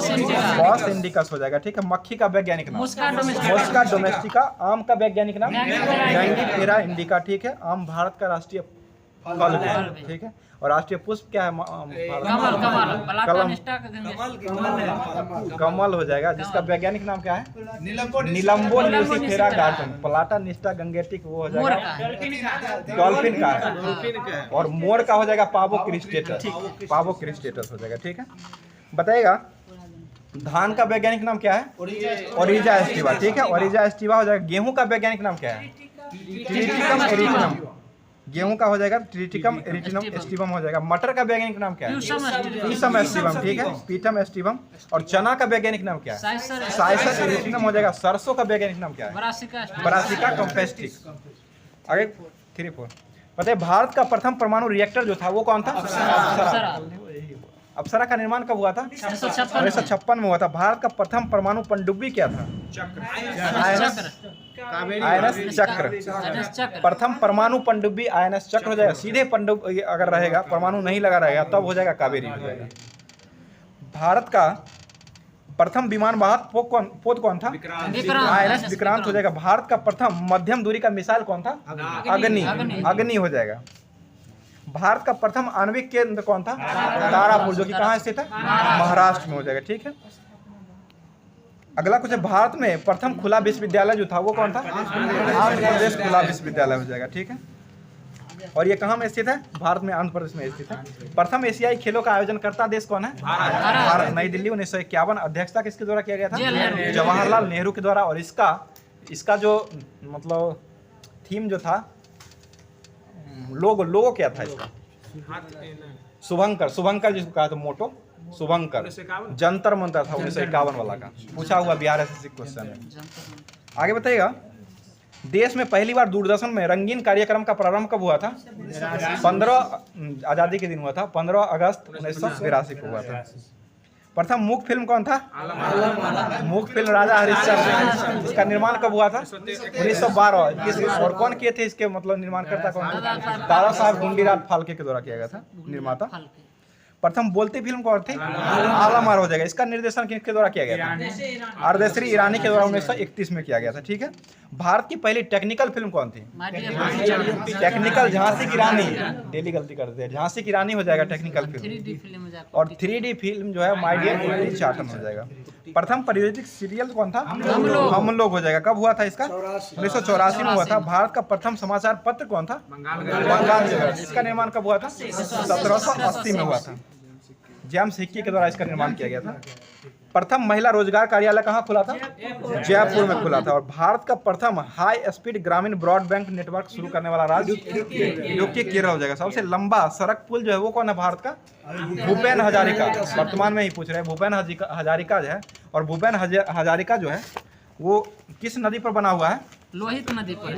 बॉस इंडिकस हो जाएगा। ठीक है, मक्खी का वैज्ञानिक नाम मोस्का डोमेस्टिका। आम का वैज्ञानिक नाम मैंगीफेरा इंडिका। ठीक है, आम भारत का राष्ट्रीय फल है। ठीक है, और राष्ट्रीय पुष्प क्या है? कमल हो जाएगा, जिसका वैज्ञानिक नाम क्या है? निलंबो ल्यूसिफेरा गार्डन। प्लाटा निस्टा गंगेटिक वो हो जाएगा डॉल्फिन का है। और मोर का हो जाएगा पावो क्रिस्टेटस। पावो क्रिस्टेटस हो जाएगा। ठीक है, बताइएगा धान का वैज्ञानिक नाम क्या है? ओरिजा एस्टिवा। ठीक है, ओरिजा एस्टिवा हो जाएगा। गेहूं का वैज्ञानिक नाम क्या है? Triticum arietinum. गेहूं का हो जाएगा ट्रिटिकम एरिटिनम एस्टिवम हो जाएगा। मटर का वैज्ञानिक नाम क्या है? Pisum aestivum. ठीक है, पीटम एस्टिवम। और चना का वैज्ञानिक नाम क्या है? साइसर एरिटिनम हो जाएगा। सरसों का वैज्ञानिक नाम क्या है? ब्रासिका कम्पेस्टिक। आगे 3-4 बताइए भारत का प्रथम परमाणु रिएक्टर जो था वो कौन था? अप्सरा का निर्माण कब हुआ था? 1956 में हुआ था। भारत का प्रथम परमाणु पनडुब्बी क्या था? आईएनएस चक्र। प्रथम परमाणु पनडुब्बी आईएनएस चक्र हो जाएगा। सीधे पनडुब्बी अगर रहेगा, परमाणु नहीं लगा रहेगा, तब हो जाएगा कावेरी हो जाएगा। भारत का प्रथम विमान वाहक पोत कौन था? आईएनएस विक्रांत हो जाएगा। भारत का प्रथम मध्यम दूरी का मिसाइल कौन था? अग्नि हो जाएगा। भारत का प्रथम आणविक केंद्र कौन था? तारापुर, जो कि कहाँ स्थित है? महाराष्ट्र में हो जाएगा। ठीक है, अगला कुछ है भारत में प्रथम खुला विश्वविद्यालय जो था वो कौन था? आंध्र प्रदेश खुला विश्वविद्यालय हो जाएगा। ठीक है, और ये कहाँ में स्थित है? भारत में, आंध्र प्रदेश में स्थित है। प्रथम एशियाई खेलों का आयोजन करता देश कौन है? भारत। नई दिल्ली 1951। अध्यक्षता किसके द्वारा किया गया था? जवाहरलाल नेहरू के द्वारा। और इसका जो मतलब थीम जो था, लोगो क्या था इसका? शुभंकर जिसको कहा था मोटो, शुभंकर। जंतर मंतर था 1951 वाला का, पूछा हुआ बिहार एसएससी क्वेश्चन है। आगे बताइएगा देश में पहली बार दूरदर्शन में रंगीन कार्यक्रम का प्रारंभ कब हुआ था? 15 आजादी के दिन हुआ था, 15 अगस्त 1982 को हुआ था। प्रथम मूक फिल्म कौन था? मूक फिल्म राजा हरिश्चंद्र। इसका निर्माण कब हुआ था? 1912। और कौन किए थे इसके मतलब निर्माणकर्ता कौन थे? दादा साहब गुंडीराज फाल्के के द्वारा किया गया था, निर्माता। प्रथम बोलती फिल्म कौन थी? आलमार हो जाएगा। इसका निर्देशन किसके द्वारा किया गया था? अर्देश्री ईरानी के द्वारा 1931 में किया गया था। ठीक है, भारत की पहली टेक्निकल फिल्म कौन थी? टेक्निकल झांसी की रानी। डेली गलती करते हैं, झांसी की रानी हो जाएगा टेक्निकल फिल्म। और 3D फिल्म जो है माय डियर कुट्टी चाटन हो जाएगा। प्रथम परियोजित सीरियल कौन था? हम लोग हो जाएगा। कब हुआ था इसका? 1984 में हुआ था। भारत का प्रथम समाचार पत्र कौन था? बंगाल से। इसका निर्माण कब हुआ था? 1780 में हुआ था। जेम्स हिक्की के द्वारा इसका निर्माण किया गया था। प्रथम महिला रोजगार कार्यालय कहाँ खुला था? जयपुर में खुला था। और भारत का प्रथम हाई स्पीड ग्रामीण ब्रॉडबैंड नेटवर्क शुरू करने वाला राज्य यूपी केरल हो जाएगा। सबसे लंबा सड़क पुल जो है वो कौन है भारत का? भूपेन हजारिका। वर्तमान में ही पूछ रहे हैं, भूपेन हजारिका जो है। और भूपेन हजारिका जो है वो किस नदी पर बना हुआ है? लोहित नदी पर।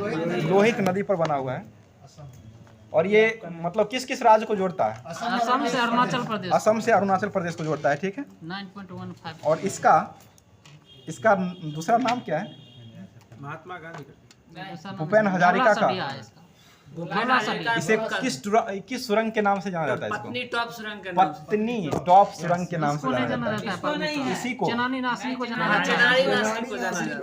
लोहित नदी पर बना हुआ है। और ये मतलब किस किस राज्य को जोड़ता है? असम से अरुणाचल प्रदेश। असम से अरुणाचल प्रदेश को जोड़ता है। ठीक है, 9.15। और इसका दूसरा नाम क्या है? महात्मा गांधी। भूपेन हजारिका का इसे किस सुरंग के नाम से जाना जाता है? पत्नी टॉप सुरंग के नाम से जाना जाता है। इसी को चनानी नासरी को जाना जाता है।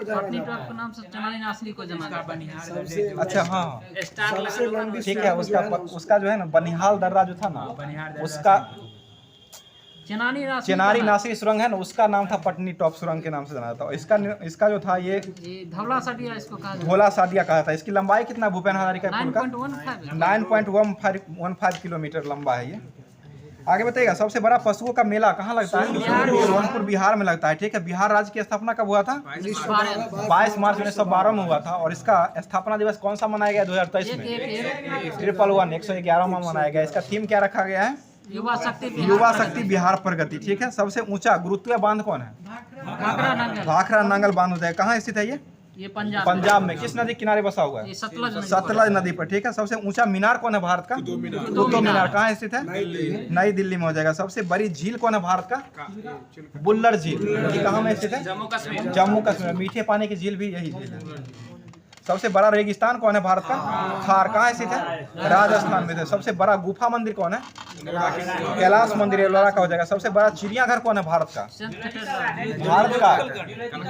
पत्नी टॉप के नाम से चनानी नासरी को जाना जाता है। अच्छा, हाँ ठीक है। उसका जो है ना बनिहाल दर्रा जो था ना, उसका चेनारी नासरी सुरंग है ना, उसका नाम था पटनी टॉप सुरंग के नाम से जाना जाता है। इसका जो था ये धौला सादिया इसको कहा जाता है। धौला सादिया कहा था। इसकी लंबाई कितना भूपेन हजारिका पुल का? 9.15 9.15 किलोमीटर लंबा है ये। आगे बताइएगा, सबसे बड़ा पशुओं का मेला कहाँ लगता है? सोनपुर बिहार में लगता है, ठीक है। बिहार राज्य की स्थापना कब हुआ था? 22 मार्च 1912 में हुआ था। और इसका स्थापना दिवस कौन सा मनाया गया? 2023 में 111 में मनाया गया। इसका थीम क्या रखा गया है? युवा शक्ति बिहार प्रगति, ठीक है। सबसे ऊंचा गुरुत्वीय बांध कौन है? भाखड़ा नांगल बांध होता है। कहाँ स्थित है ये पंजाब में। किस नदी किनारे बसा हुआ है? सतलज नदी पर, ठीक है। सबसे ऊंचा मीनार कौन है भारत का? कुतुब मीनार। कहाँ स्थित है? नई दिल्ली में हो जाएगा। सबसे बड़ी झील कौन है भारत का? बुल्लर झील, ये कहाँ में स्थित है? जम्मू कश्मीर। मीठे पानी की झील भी यही झील है। सबसे बड़ा रेगिस्तान कौन है भारत का? थार। कहाँ स्थित है? राजस्थान में। सबसे बड़ा गुफा मंदिर कौन है? कैलाश मंदिर एलोरा का हो जाएगा। सबसे बड़ा चिड़ियाघर कौन है भारत का? भारत का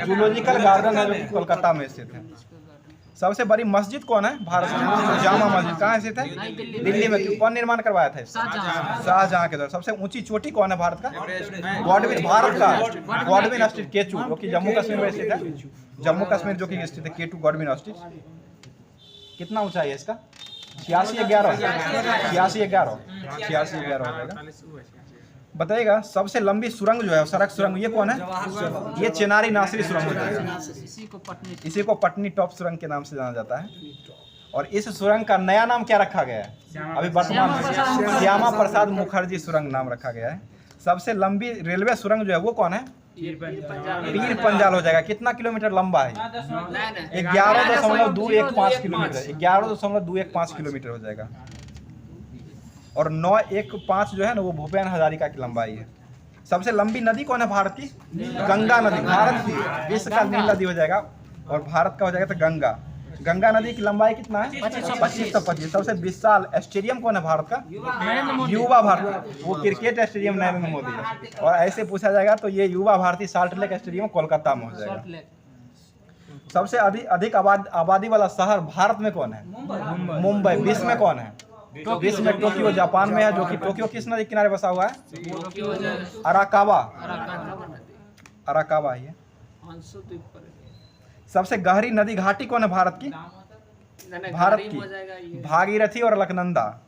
जूलॉजिकल गार्डन है जो कि कोलकाता में स्थित है। सबसे बड़ी मस्जिद कौन है भारत में? जामा मस्जिद। कहाँ स्थित है? दिल्ली में। कौन निर्माण करवाया था इसका? शाहजहां के द्वारा। सबसे ऊंची चोटी कौन है भारत का? गॉडविन। भारत का गॉडविन स्ट्रीट केटू जो कि जम्मू कश्मीर में स्थित है। जम्मू कश्मीर जो कि स्थित है केटू गॉडविन स्ट्रीट। कितना ऊंचाई है इसका? 8611 हो जाएगा। बताइएगा सबसे लंबी सुरंग जो है सड़क सुरंग ये कौन है? ये चेनारी नासरी सुरंग होता है। इसी को पटनी टॉप सुरंग के नाम से जाना जाता है। और इस सुरंग का नया नाम क्या रखा गया है अभी वर्तमान में? श्यामा प्रसाद मुखर्जी सुरंग नाम रखा गया है। सबसे लंबी रेलवे सुरंग जो है वो कौन है? पीर पंजाल हो जाएगा। कितना किलोमीटर लंबा है? 11.215 किलोमीटर। 11.215 किलोमीटर हो जाएगा। और 915 जो है ना वो भूपेन हजारिका की लंबाई है। सबसे लंबी नदी कौन है भारत की? गंगा नदी। भारत की विश्व का नील नदी हो जाएगा और भारत का हो जाएगा तो गंगा। गंगा नदी की लंबाई कितना है? 2525। सबसे विशाल स्टेडियम कौन है भारत का? युवा भारती। वो क्रिकेट स्टेडियम नरेंद्र मोदी है। और ऐसे पूछा जाएगा तो ये युवा भारती साल्ट लेक स्टेडियम कोलकाता में हो जाएगा। सबसे अधिक आबादी वाला शहर भारत में कौन है? मुंबई। विश्व में कौन है? विश्व में टोक्यो जापान में है, जो कि टोक्यो किस नदी किनारे बसा हुआ है? अराकावा है। सबसे गहरी नदी घाटी कौन है भारत की? भारत की भागीरथी और अलकनंदा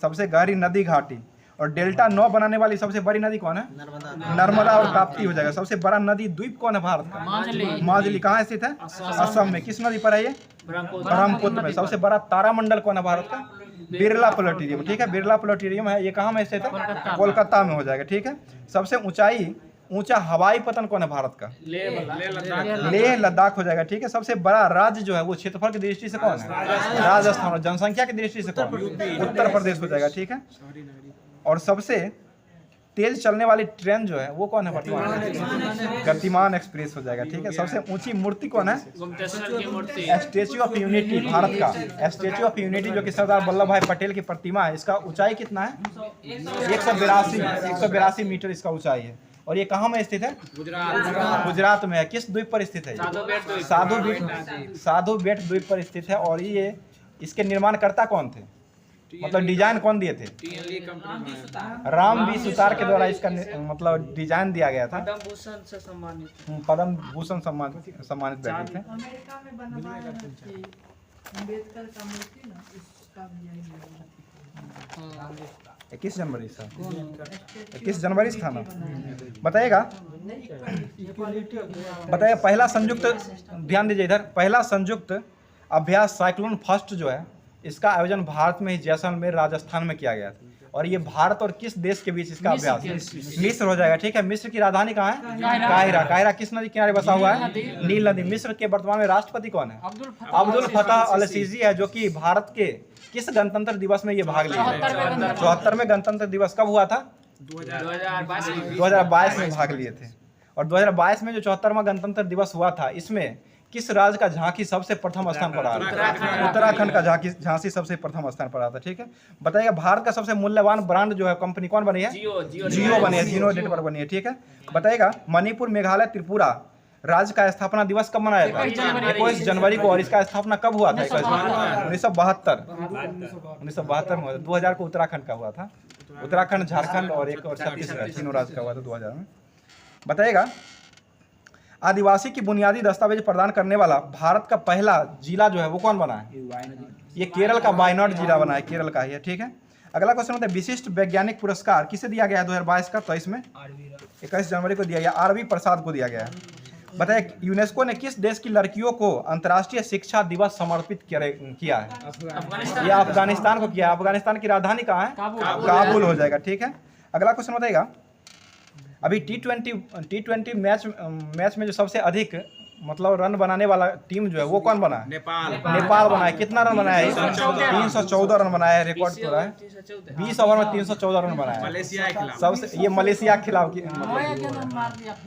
सबसे गहरी नदी घाटी। और डेल्टा 9 बनाने वाली सबसे बड़ी नदी कौन है? नर्मदा और ताप्ती हो जाएगा। सबसे बड़ा नदी द्वीप कौन है भारत का? माजुली। कहाँ स्थित है? असम में। किस नदी पर है ये? ब्रह्मपुत्र में। सबसे बड़ा तारामंडल कौन है भारत का? बिरला प्लेनेटोरियम, ठीक है। बिरला प्लेनेटोरियम है, ये कहाँ में स्थित है? कोलकाता में हो जाएगा, ठीक है। सबसे ऊंचा हवाई पतन कौन है भारत का? लेह लद्दाख हो जाएगा, ठीक है। सबसे बड़ा राज्य जो है वो क्षेत्रफल की दृष्टि से कौन है? राजस्थान। और जनसंख्या की दृष्टि से कौन? उत्तर प्रदेश हो जाएगा, ठीक है। और सबसे तेज चलने वाली ट्रेन जो है वो कौन है वर्तमान? गतिमान एक्सप्रेस हो जाएगा, ठीक है। सबसे ऊंची मूर्ति कौन है? स्टैच्यू ऑफ यूनिटी भारत का। स्टैच्यू ऑफ यूनिटी जो कि सरदार वल्लभ भाई पटेल की प्रतिमा है। इसका ऊंचाई कितना है? 182 मीटर इसका ऊंचाई है। और ये कहाँ में स्थित है? गुजरात में है। किस द्वीप पर स्थित है? साधु बेट द्वीप पर स्थित है। और ये इसके निर्माणकर्ता कौन थे? मतलब डिजाइन कौन दिए थे? राम बी सुतार के द्वारा इसका मतलब डिजाइन दिया गया था। पद्म भूषण सम्मानित व्यक्ति थे। अम्बेडकर का मूर्ति ना इसका भी 21 जनवरी था। 21 जनवरी था ना। बताइएगा पहला संयुक्त, ध्यान दीजिए इधर, पहला संयुक्त अभ्यास साइक्लोन फर्स्ट जो है इसका आयोजन भारत में ही जैसलमेर राजस्थान में किया गया था। और ये भारत और किस देश के बीच इसका अभ्यास? मिस्र हो जाएगा, ठीक है। मिस्र की राजधानी कहाँ है? काहिरा। काहिरा किस नदी किनारे बसा हुआ है? नील नदी। मिस्र के वर्तमान में राष्ट्रपति कौन है? अब्दुल फतह अल सीसी है, जो कि भारत के किस गणतंत्र दिवस में ये भाग लिया? 74वें गणतंत्र दिवस कब हुआ था? 2022 में भाग लिए थे। और 2022 में जो 74वां गणतंत्र दिवस हुआ था इसमें किस राज्य का झांकी सबसे प्रथम स्थान पर आ रहा था? उत्तराखंड का झांसी सबसे प्रथम स्थान पर आता है, ठीक है। बताइएगा भारत का सबसे मूल्यवान ब्रांड जो है कंपनी कौन बनी है? जियो बनी है। जियो नेटवर्क बनी है, ठीक है। बताइएगा मणिपुर मेघालय त्रिपुरा राज्य का स्थापना दिवस कब मनाया था? 21 जनवरी को। और इसका स्थापना कब हुआ था? 1972 में। 2000 को उत्तराखंड का हुआ था। उत्तराखंड, झारखंड और एक और छत्तीसगढ़, तीनों राज्य का हुआ था 2000 में। बताइएगा आदिवासी की बुनियादी दस्तावेज प्रदान करने वाला भारत का पहला जिला जो है वो कौन बना है? ये केरल का वायनाड जिला बना है, केरल का ही है, ठीक है। अगला क्वेश्चन होता है विशिष्ट वैज्ञानिक पुरस्कार किसे दिया गया है 2022 का 23 में? 21 जनवरी को दिया गया, आरवी प्रसाद को दिया गया है। बताइए यूनेस्को ने किस देश की लड़कियों को अंतर्राष्ट्रीय शिक्षा दिवस समर्पित किया है? यह अफगानिस्तान को किया है। अफगानिस्तान की राजधानी कहाँ है? काबुल हो जाएगा, ठीक है। अगला क्वेश्चन बताइएगा अभी T20 मैच में जो सबसे अधिक मतलब रन बनाने वाला टीम जो है वो कौन बना है? नेपाल बना है। कितना रन बनाया है? 314 रन बनाया है, रिकॉर्ड पूरा है। 20 ओवर में 314 रन बनाया है मलेशिया के खिलाफ। सबसे, ये मलेशिया के खिलाफ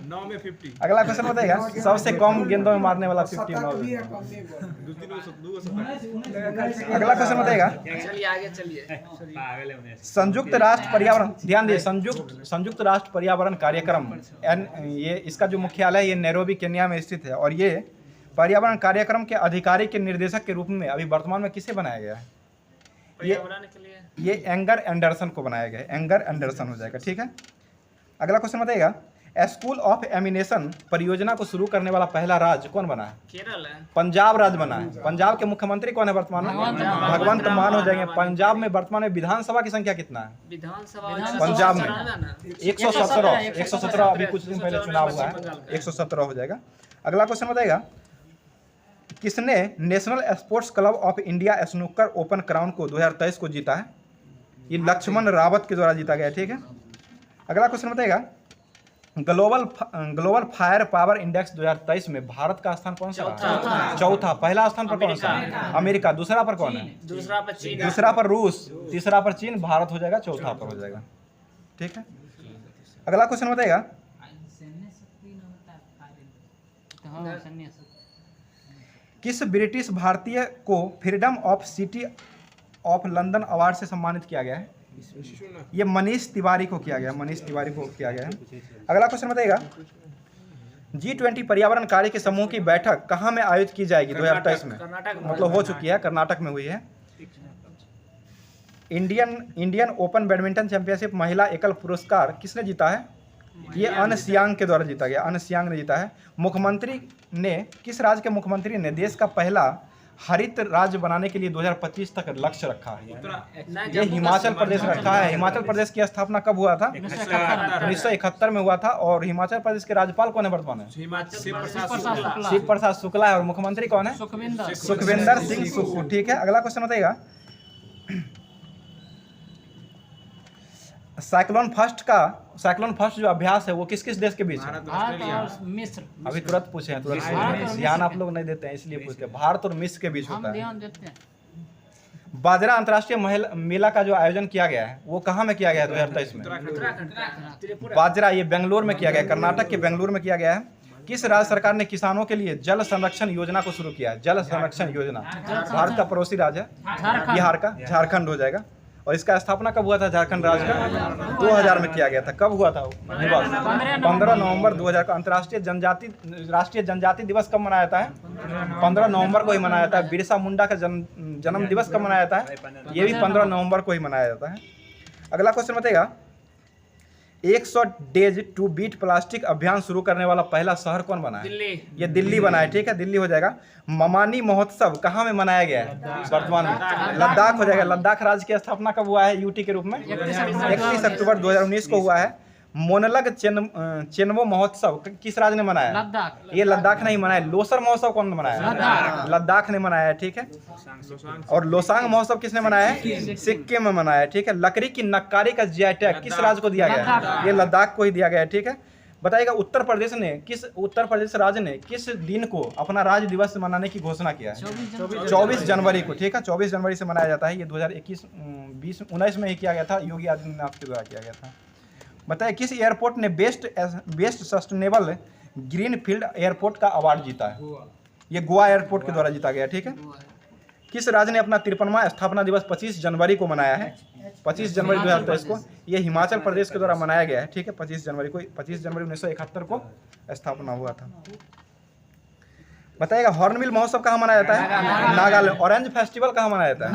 9 में 50। अगला क्वेश्चन बताइएगा सबसे कम गेंदों में मारने वाला 59। अगला क्वेश्चन बताइएगा चलिए आगे चलिए। संयुक्त राष्ट्र पर्यावरण, ध्यान दिए, संयुक्त राष्ट्र पर्यावरण कार्यक्रम ये इसका जो मुख्यालय ये नैरोबी केन्या में स्थित है और ये पर्यावरण कार्यक्रम के अधिकारी के निर्देशक के रूप में अभी वर्तमान में किसे बनाया गया है? ये एंगर एंडरसन को बनाया गया है। एंगर एंडरसन हो जाएगा, ठीक है। अगला क्वेश्चन बताइएगा स्कूल ऑफ एमिनेशन परियोजना को शुरू करने वाला पहला राज्य कौन बना है? केरल है। पंजाब राज्य बना है। पंजाब के मुख्यमंत्री कौन है वर्तमान में? भगवंत मान हो जाएंगे। पंजाब में वर्तमान में विधानसभा की संख्या कितना है? विधानसभा पंजाब में 117 अभी कुछ दिन पहले चुनाव हुआ है, 117 हो जाएगा। अगला क्वेश्चन बताइएगा किसने national sports club of India snooker open crown को 2023 को जीता है? ये लक्ष्मण रावत के द्वारा जीता गया, ठीक है। अगला क्वेश्चन बताइएगा ग्लोबल फायर पावर इंडेक्स 2023 में भारत का स्थान कौन सा है? चौथा। पहला स्थान पर कौन सा है? अमेरिका। दूसरा पर कौन है? दूसरा पर चीन। दूसरा पर रूस, तीसरा पर चीन, भारत हो जाएगा चौथा पर हो जाएगा, ठीक है। अगला क्वेश्चन बताइएगा किस ब्रिटिश भारतीय को freedom of city of London award से सम्मानित किया गया है? ये मनीष तिवारी को किया गया, मनीष तिवारी को किया गया है। अगला क्वेश्चन बताइएगा G20 पर्यावरण कार्य के समूह की बैठक कहाँ में आयोजित की जाएगी 2023 में? मतलब हो चुकी है, कर्नाटक में हुई है। इंडियन ओपन बैडमिंटन चैंपियनशिप महिला एकल पुरस्कार किसने जीता है? ये अन सियांग के द्वारा जीता गया, अन सियांग ने जीता है। मुख्यमंत्री ने किस राज्य के मुख्यमंत्री ने देश का पहला हरित राज्य बनाने के लिए 2025 तक लक्ष्य रखा है? ये हिमाचल प्रदेश रखा है। हिमाचल प्रदेश की स्थापना कब हुआ था? 1971 में हुआ था। और हिमाचल प्रदेश के राज्यपाल कौन है वर्तमान में? शिव प्रसाद शुक्ला है। और मुख्यमंत्री कौन है? सुखविंदर सिंह सुक्खू, ठीक है। अगला क्वेश्चन बताइएगा साइक्लोन फर्स्ट जो अभ्यास है वो किस किस देश के बीच है? मिस्र। अभी तुरंत पूछे हैं, तुरंत ध्यान आप लोग नहीं देते हैं इसलिए पूछते हैं। भारत और मिस्र के बीच होता है। ध्यान देते हैं। बाजरा अंतर्राष्ट्रीय मेला का जो आयोजन किया गया है वो कहाँ में किया गया है 2023 में? बाजरा ये बेंगलुरु में किया गया, कर्नाटक के बेंगलुरु में किया गया है। किस राज्य सरकार ने किसानों के लिए जल संरक्षण योजना को शुरू किया है? जल संरक्षण योजना भारत का पड़ोसी राज्य है बिहार का, झारखंड हो जाएगा। और इसका स्थापना कब हुआ था झारखंड राज्य का? 2000 में किया गया था। कब हुआ था? 15 नवंबर 2000 का। अंतर्राष्ट्रीय राष्ट्रीय जनजाति दिवस कब मनाया जाता है? 15 नवंबर को ही मनाया जाता है। बिरसा मुंडा का जन्म दिवस कब मनाया जाता है? ये भी 15 नवंबर को ही मनाया जाता है। अगला क्वेश्चन बताइएगा 100 डेज टू बीट प्लास्टिक अभियान शुरू करने वाला पहला शहर कौन बना है? ये दिल्ली बना है, ठीक है, दिल्ली हो जाएगा। ममानी महोत्सव कहाँ में मनाया गया है वर्तमान में? लद्दाख हो जाएगा। लद्दाख राज्य की स्थापना कब हुआ है यूटी के रूप में? 31 अक्टूबर 2019 को हुआ है। मोनलग चेनवो महोत्सव किस राज्य ने मनाया? लद्दाख। ये लद्दाख नहीं मनाया। लोसर महोत्सव कौन मनाया? लद्दाख ने मनाया है, ठीक है। और लोसांग महोत्सव किसने मनाया है? सिक्किम में मनाया है, ठीक है। लकड़ी की नक्कारी का जीआई टैग किस राज्य को दिया गया है? ये लद्दाख को ही दिया गया है, ठीक है। बताइएगा उत्तर प्रदेश राज्य ने किस दिन को अपना राज्य दिवस मनाने की घोषणा किया है? 24 जनवरी को, ठीक है। 24 जनवरी से मनाया जाता है। ये 2021, 20, 19 में ही किया गया था, योगी आदित्यनाथ के द्वारा किया गया था। बताइए किस एयरपोर्ट ने बेस्ट सस्टेनेबल ग्रीनफील्ड एयरपोर्ट का अवार्ड जीता है? ये गोवा एयरपोर्ट के द्वारा जीता गया, ठीक है। किस राज्य ने अपना 53वां स्थापना दिवस 25 जनवरी को मनाया है? 25 जनवरी 2023 को। ये हिमाचल प्रदेश के द्वारा मनाया गया है, ठीक है। 25 जनवरी 1971 को स्थापना हुआ था। बताइएगा हॉर्नबिल महोत्सव कहाँ मनाया जाता है? नागालैंड। ऑरेंज फेस्टिवल कहाँ मनाया जाता है?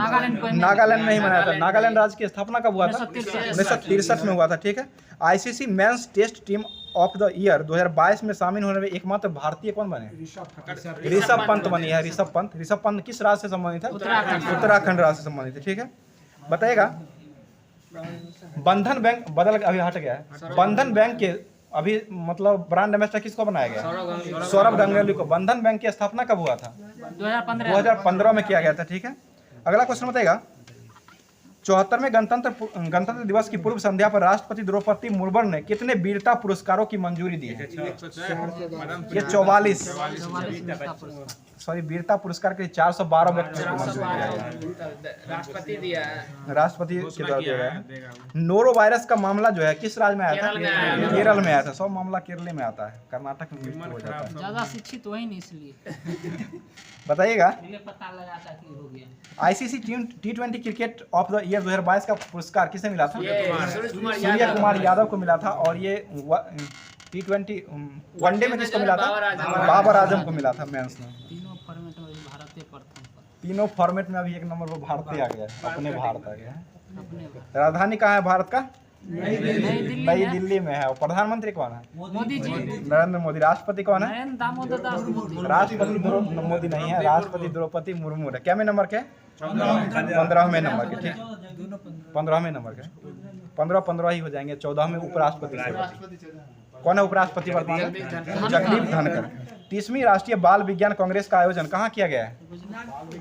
नागालैंड में ही मनाया जाता है। नागालैंड राज्य की स्थापना कब हुआ था? 1963 में हुआ था, ठीक है। ICC men's test team of the year 2022 में शामिल होने में एकमात्र भारतीय कौन बने? ऋषभ पंत बनी है। ऋषभ पंत किस राज्य से संबंधित है? उत्तराखंड राज्य से संबंधित है, ठीक है। बताइएगा बंधन बैंक बदल अभी हट गया है। बंधन बैंक के अभी मतलब ब्रांड एम्बेसडर किसको बनाया गया? सौरभ गंगुली को। बंधन बैंक की स्थापना कब हुआ था? 2015 में किया गया था। ठीक है, अगला क्वेश्चन बताइएगा, 74वें गणतंत्र दिवस की पूर्व संध्या पर राष्ट्रपति द्रौपदी मुर्मू ने कितने वीरता पुरस्कारों की मंजूरी दी है? ये 44 सॉरी वीरता पुरस्कार के लिए 412 व्यक्तियों को मंजूरी दिया गया। राष्ट्रपति दिया है, राष्ट्रपति के द्वारा दिया गया है। नोरो वायरस का मामला जो है किस राज्य में आया था? केरल में आया था। 100 मामला केरल में आता है, कर्नाटक में मृत्यु हो जाता है। ज्यादा शिक्षित वही नहीं इसलिए बताइएगा, पता लगाता कि हो गया। ICC T20 cricket of the year 2022 का पुरस्कार किसे मिला था? सूर्य कुमार यादव को मिला था। और ये T20 वनडे में किसको मिला था? बाबर आजम को मिला था मेंस में। तीनों फॉर्मेट में अभी एक नंबर पर भारत आ गया है, अपने भारत आ गया है। राजधानी कहाँ है भारत का? नई दिल्ली में है। और प्रधानमंत्री कौन है? मोदी जी, नरेंद्र मोदी। राष्ट्रपति कौन है? नरेंद्र दामोदर दास मोदी। राष्ट्रपति मोदी नहीं है, राष्ट्रपति द्रौपदी मुर्मू है। क्या में नंबर के? 15वें नंबर के। ठीक, 15वें नंबर के। 15 ही हो जाएंगे। 14 में उपराष्ट्रपति कौन है? उपराष्ट्रपति वर्तमान में जगदीप धनखड़। 30वीं राष्ट्रीय बाल विज्ञान कांग्रेस का आयोजन कहाँ किया गया है?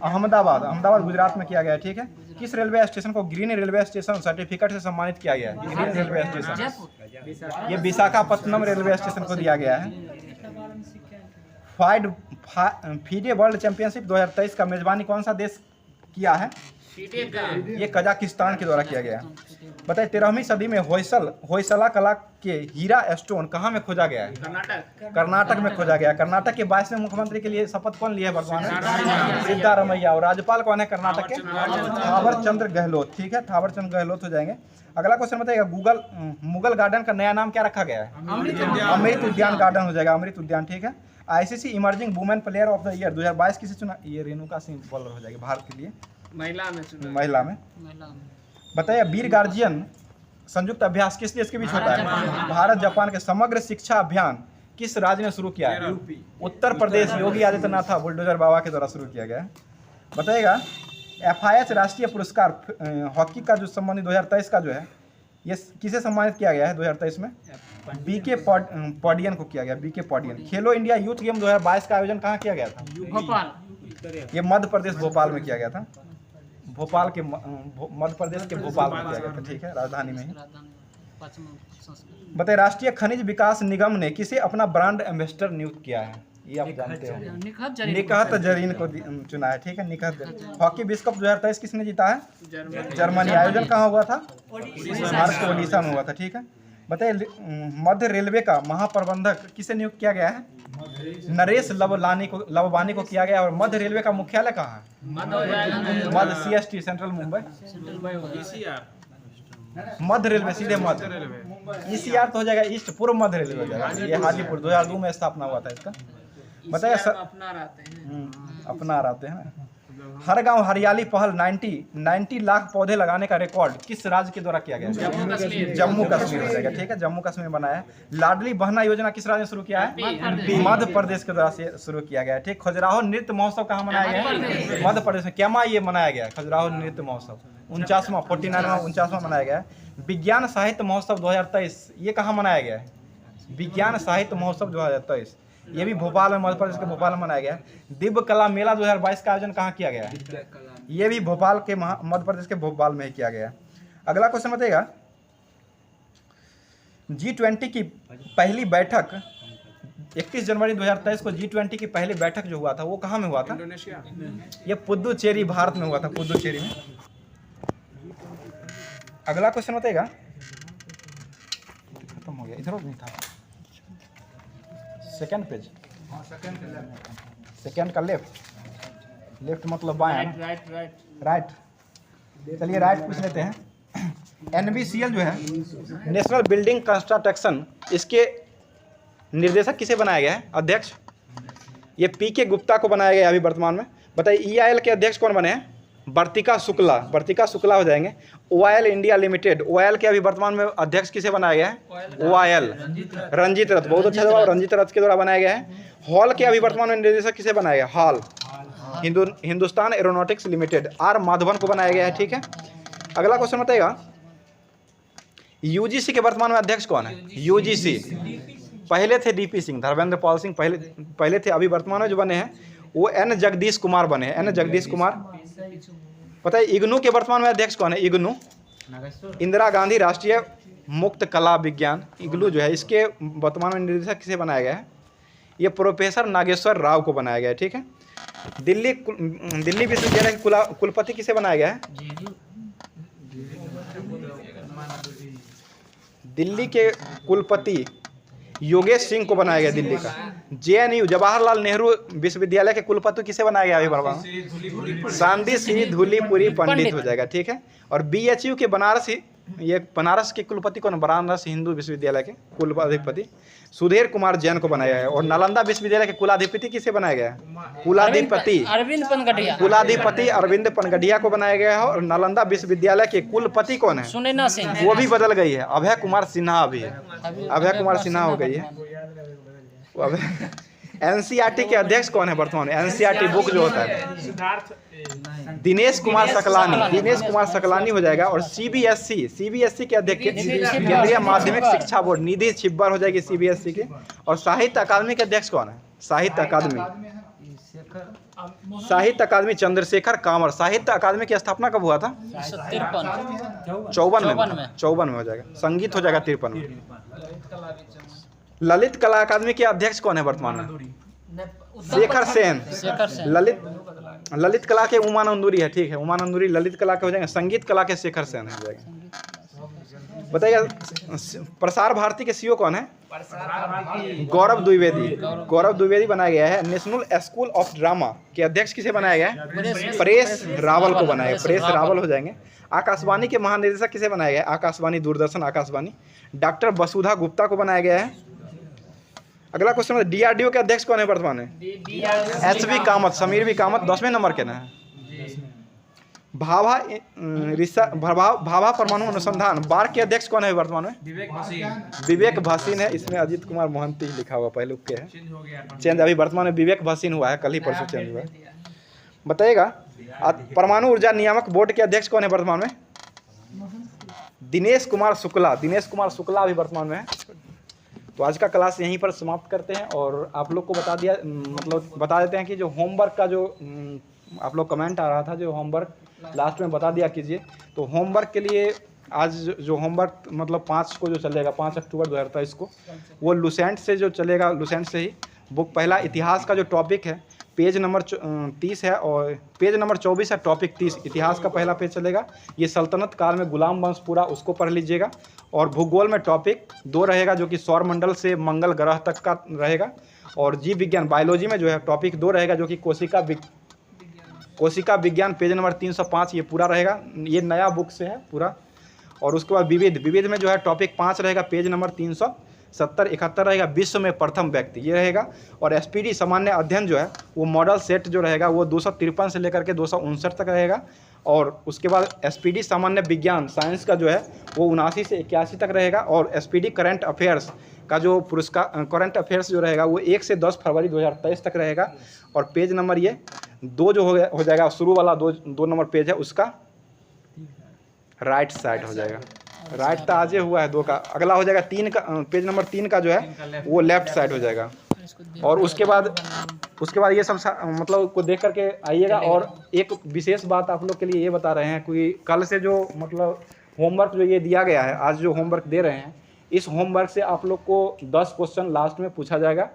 अहमदाबाद गुजरात में किया गया है। ठीक है, किस रेलवे स्टेशन को ग्रीन रेलवे स्टेशन सर्टिफिकेट से सम्मानित किया गया है? ग्रीन रेलवे स्टेशन ये विशाखापत्तनम रेलवे स्टेशन को दिया गया है। फीडे वर्ल्ड चैंपियनशिप 2023 का मेजबानी कौन सा देश किया है? ये कजाकिस्तान के द्वारा किया गया। बताइए, 13वीं सदी में होयसला कला के हीरा स्टोन कहाँ में खोजा गया है? कर्नाटक में खोजा गया। कर्नाटक के 22वें मुख्यमंत्री के लिए शपथ कौन लिया है वर्तमान में? सिद्धारमैया। और राज्यपाल कौन है कर्नाटक के? थावर चंद गहलोत। ठीक है, थावर चंद गहलोत हो जाएंगे। अगला क्वेश्चन बताइएगा, मुगल गार्डन का नया नाम क्या रखा गया है? अमृत उद्यान गार्डन हो जाएगा, अमृत उद्यान। ठीक है, ICC emerging women player of the year 2022 किसे चुना? ये रेणुका सिंह बॉलर हो जाएगी भारत के लिए, महिला में। बताइए, वीर गार्जियन संयुक्त अभ्यास किस देश के बीच होता है? भारत जापान के। समग्र शिक्षा अभियान किस राज्य ने शुरू किया है? उत्तर प्रदेश, योगी आदित्यनाथ बुलडोजर बाबा के द्वारा शुरू किया गया है। बताइएगा, FIH राष्ट्रीय पुरस्कार हॉकी का जो संबंधित 2023 का जो है, ये किसे सम्मानित किया गया है 2023 में? BK पॉडियन को किया गया, BK पॉडियन। खेलो इंडिया यूथ गेम 2022 का आयोजन कहाँ किया गया था? भोपाल। ये मध्य प्रदेश भोपाल में किया गया था। भोपाल के मध्य प्रदेश के भोपाल में किया गया था। ठीक है, राजधानी में ही। बताइए, राष्ट्रीय खनिज विकास निगम ने किसे अपना ब्रांड एम्बेसडर नियुक्त किया है? ये आप जानते हो, निकहत जरीन को चुना है। ठीक है, निकहत। हॉकी विश्व कप 2023 किसने जीता है? जर्मनी। आयोजन कहाँ हुआ था? भारत के ओडिशा में हुआ था। ठीक है, बताइए, मध्य रेलवे का महाप्रबंधक किसे नियुक्त किया गया है? नरेश लवबानी को किया गया। और मध्य रेलवे का मुख्यालय कहाँ है? मध्य CST सेंट्रल मुंबई। मध्य रेलवे सीधे मध्य। ECR तो हो जाएगा ईस्ट, पूर्व मध्य रेलवे हो जाएगा। ये हाजीपुर 2002 में स्थापना हुआ था इसका। बताइए, अपना रहते हैं। हर गांव हरियाली पहल 90 लाख पौधे लगाने का रिकॉर्ड किस राज्य के द्वारा किया गया? जम्मू कश्मीर हो जाएगा। ठीक है, जम्मू कश्मीर बनाया है। लाडली बहना योजना किस राज्य ने शुरू किया है? मध्य प्रदेश के द्वारा से शुरू किया गया है। ठीक, खजुराहो नृत्य महोत्सव कहाँ मनाया गया है? मध्य प्रदेश में। क्या ये मनाया गया है खजुराहो नृत्य महोत्सव? 49वां मनाया गया है। विज्ञान साहित्य महोत्सव 2023 ये कहाँ मनाया गया है? विज्ञान साहित्य महोत्सव 2023 ये भी भोपाल में, मध्य प्रदेश के भोपाल में मनाया गया है। दिव्य कला मेला 2022 का आयोजन कहाँ किया गया है? ये भी भोपाल के मध्य प्रदेश के भोपाल में ही किया गया है। अगला क्वेश्चन बताइएगा, G20 की पहली बैठक 31 जनवरी 2023 को G20 की पहली बैठक जो हुआ था वो कहाँ में हुआ था? ये पुदुचेरी भारत में हुआ था, पुदुचेरी में। अगला क्वेश्चन बताइएगा, खत्म हो गया, इधर नहीं था, सेकंड पेज, सेकंड का लेफ्ट मतलब बायां, राइट। चलिए राइट पूछ लेते हैं। NBCL जो है नेशनल बिल्डिंग कंस्ट्रक्शन, इसके निर्देशक किसे बनाया गया है? अध्यक्ष ये PK गुप्ता को बनाया गया है अभी वर्तमान में। बताइए EIL के अध्यक्ष कौन बने हैं? वर्तिका शुक्ला हो जाएंगे। OIL इंडिया लिमिटेड, OIL के अभी वर्तमान में अध्यक्ष किसे बनाया गया है? OIL रंजीत रथ, बहुत अच्छा जवाब, रंजीत रथ के द्वारा बनाया गया है। हॉल के अभी वर्तमान में निर्देशक किसे बनाया गया? Hall Hindustan aeronautics limited, R Madhavan को बनाया गया है। ठीक है, अगला क्वेश्चन बताइएगा, यूजीसी के वर्तमान में अध्यक्ष कौन है? यूजीसी पहले थे डीपी सिंह, धर्मेंद्र पाल सिंह पहले थे, अभी वर्तमान में जो बने हैं वो एन जगदीश कुमार बने हैं। एन जगदीश कुमार। पता है इग्नू के वर्तमान में अध्यक्ष कौन है? इग्नू इंदिरा गांधी राष्ट्रीय मुक्त कला विज्ञान इग्नू जो है, इसके वर्तमान में निदेशक किसे बनाया गया है? ये प्रोफेसर नागेश्वर राव को बनाया गया है। ठीक है। दिल्ली विश्वविद्यालय के कुलपति किसे बनाया गया है? दिल्ली के कुलपति योगेश सिंह को बनाया गया दिल्ली का। जेएनयू जवाहरलाल नेहरू विश्वविद्यालय के कुलपति किसे बनाया गया? अभी बरवा सांदी सिंह धूलीपुरी पंडित हो जाएगा। ठीक है। और बीएचयू के बनारस के कुलपति कौन? बनारस हिंदू विश्वविद्यालय के कुलाधिपति सुधीर कुमार जैन को बनाया गया है। और नालंदा विश्वविद्यालय के कुलाधिपति किसे बनाया गया है? कुलाधिपति अरविंद पनगढ़िया को बनाया गया है। और नालंदा विश्वविद्यालय के कुलपति कौन है? सुनैना सिंह। वो भी बदल गई है, अभय कुमार सिन्हा अभी है, अभय कुमार सिन्हा हो गई है। एनसीईआरटी के अध्यक्ष कौन है वर्तमान में? एनसीईआरटी बुक जो होता है दिनेश कुमार सकलानी हो जाएगा। और सीबीएसई के अध्यक्ष केंद्रीय माध्यमिक शिक्षा बोर्ड निधि छिब्बर हो जाएगी सीबीएसई के। और साहित्य अकादमी के अध्यक्ष कौन है? साहित्य अकादमी चंद्रशेखर कामर। साहित्य अकादमी की स्थापना कब हुआ था? 54 में हो जाएगा। संगीत हो जाएगा 53 में। ललित कला अकादमी के अध्यक्ष कौन है वर्तमान में? शेखर सेन। ललित कला के उमानंदुरी है। ठीक है। उमानंदुरी ललित कला के हो जाएंगे। संगीत कला के शेखर सेन हो जाएगा। बताइएगा प्रसार भारती के सीईओ कौन है? गौरव द्विवेदी बनाया गया है। नेशनल स्कूल ऑफ ड्रामा के अध्यक्ष किसे बनाया गया है? परेश रावल को बनाया गया। परेश रावल हो जाएंगे। आकाशवाणी के महानिदेशक किसे बनाया गया है? आकाशवाणी दूरदर्शन आकाशवाणी डॉक्टर वसुधा गुप्ता को बनाया गया है। अगला क्वेश्चन है डीआरडीओ के अध्यक्ष कौन है वर्तमान में? एचवी कामत, समीर वी कामत 10वें नंबर के ना। भाभा परमाणु अनुसंधान बार के अध्यक्ष कौन है वर्तमान में? विवेक भासीन है। इसमें अजीत कुमार मोहंती लिखा हुआ पहले के है, चेंज अभी वर्तमान में विवेक भासीन हुआ है, कल ही परसों चेंज हुआ है। बताइएगा परमाणु ऊर्जा नियामक बोर्ड के अध्यक्ष कौन है वर्तमान में? दिनेश कुमार शुक्ला अभी वर्तमान में है। तो आज का क्लास यहीं पर समाप्त करते हैं। और आप लोग को बता देते हैं कि जो होमवर्क का जो आप लोग कमेंट आ रहा था, जो होमवर्क लास्ट में बता दिया कीजिए। तो होमवर्क के लिए आज जो होमवर्क 5 को जो चलेगा 5 अक्टूबर 2023 को, वो लुसेंट से जो चलेगा, लुसेंट से ही बुक पहला इतिहास का जो टॉपिक है पेज नंबर 30 है और पेज नंबर 24 है, टॉपिक 30 इतिहास का पहला पेज चलेगा। ये सल्तनत काल में गुलाम वंश पूरा उसको पढ़ लीजिएगा। और भूगोल में टॉपिक 2 रहेगा जो कि सौर मंडल से मंगल ग्रह तक का रहेगा। और जीव विज्ञान बायोलॉजी में जो है टॉपिक 2 रहेगा जो कि कोशिका विज्ञान पेज नंबर 305 ये पूरा रहेगा, ये नया बुक से है पूरा। और उसके बाद विविध में जो है टॉपिक 5 रहेगा पेज नंबर 370-71 रहेगा, विश्व में प्रथम व्यक्ति ये रहेगा। और एसपीडी सामान्य अध्ययन जो है वो मॉडल सेट जो रहेगा वो 253 से लेकर के 259 तक रहेगा। और उसके बाद एसपीडी सामान्य विज्ञान साइंस का जो है वो 79 से 81 तक रहेगा। और एसपीडी करंट अफेयर्स का जो पुरस्कार करंट अफेयर्स जो रहेगा वो 1 से 10 फरवरी 2023 तक रहेगा। और पेज नंबर ये 2 जो हो जाएगा, शुरू वाला 2 नंबर पेज है उसका राइट साइड हो जाएगा। राइट तो आज हुआ है 2 का, अगला हो जाएगा 3 का, पेज नंबर 3 का जो है वो लेफ्ट साइड हो जाएगा। और उसके बाद ये सब को देख करके आइएगा। और एक विशेष बात आप लोग के लिए ये बता रहे हैं कि कल से जो होमवर्क जो ये दिया गया है, आज जो होमवर्क दे रहे हैं, इस होमवर्क से आप लोग को 10 क्वेश्चन लास्ट में पूछा जाएगा।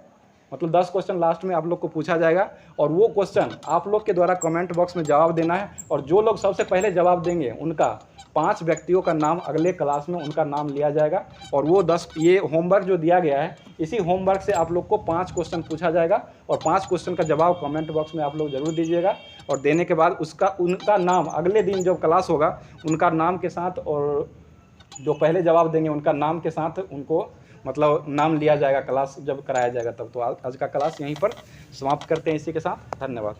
10 क्वेश्चन लास्ट में आप लोग को पूछा जाएगा। और वो क्वेश्चन आप लोग के द्वारा कमेंट बॉक्स में जवाब देना है। और जो लोग सबसे पहले जवाब देंगे उनका 5 व्यक्तियों का नाम अगले क्लास में उनका नाम लिया जाएगा। और वो 10 ये होमवर्क जो दिया गया है, इसी होमवर्क से आप लोग को 5 क्वेश्चन पूछा जाएगा। और 5 क्वेश्चन का जवाब कमेंट बॉक्स में आप लोग जरूर दीजिएगा। और देने के बाद उनका नाम अगले दिन जब क्लास होगा उनका नाम के साथ, और जो पहले जवाब देंगे उनका नाम के साथ उनको नाम लिया जाएगा क्लास जब कराया जाएगा तब। तो आज का क्लास यहीं पर समाप्त करते हैं इसी के साथ। धन्यवाद।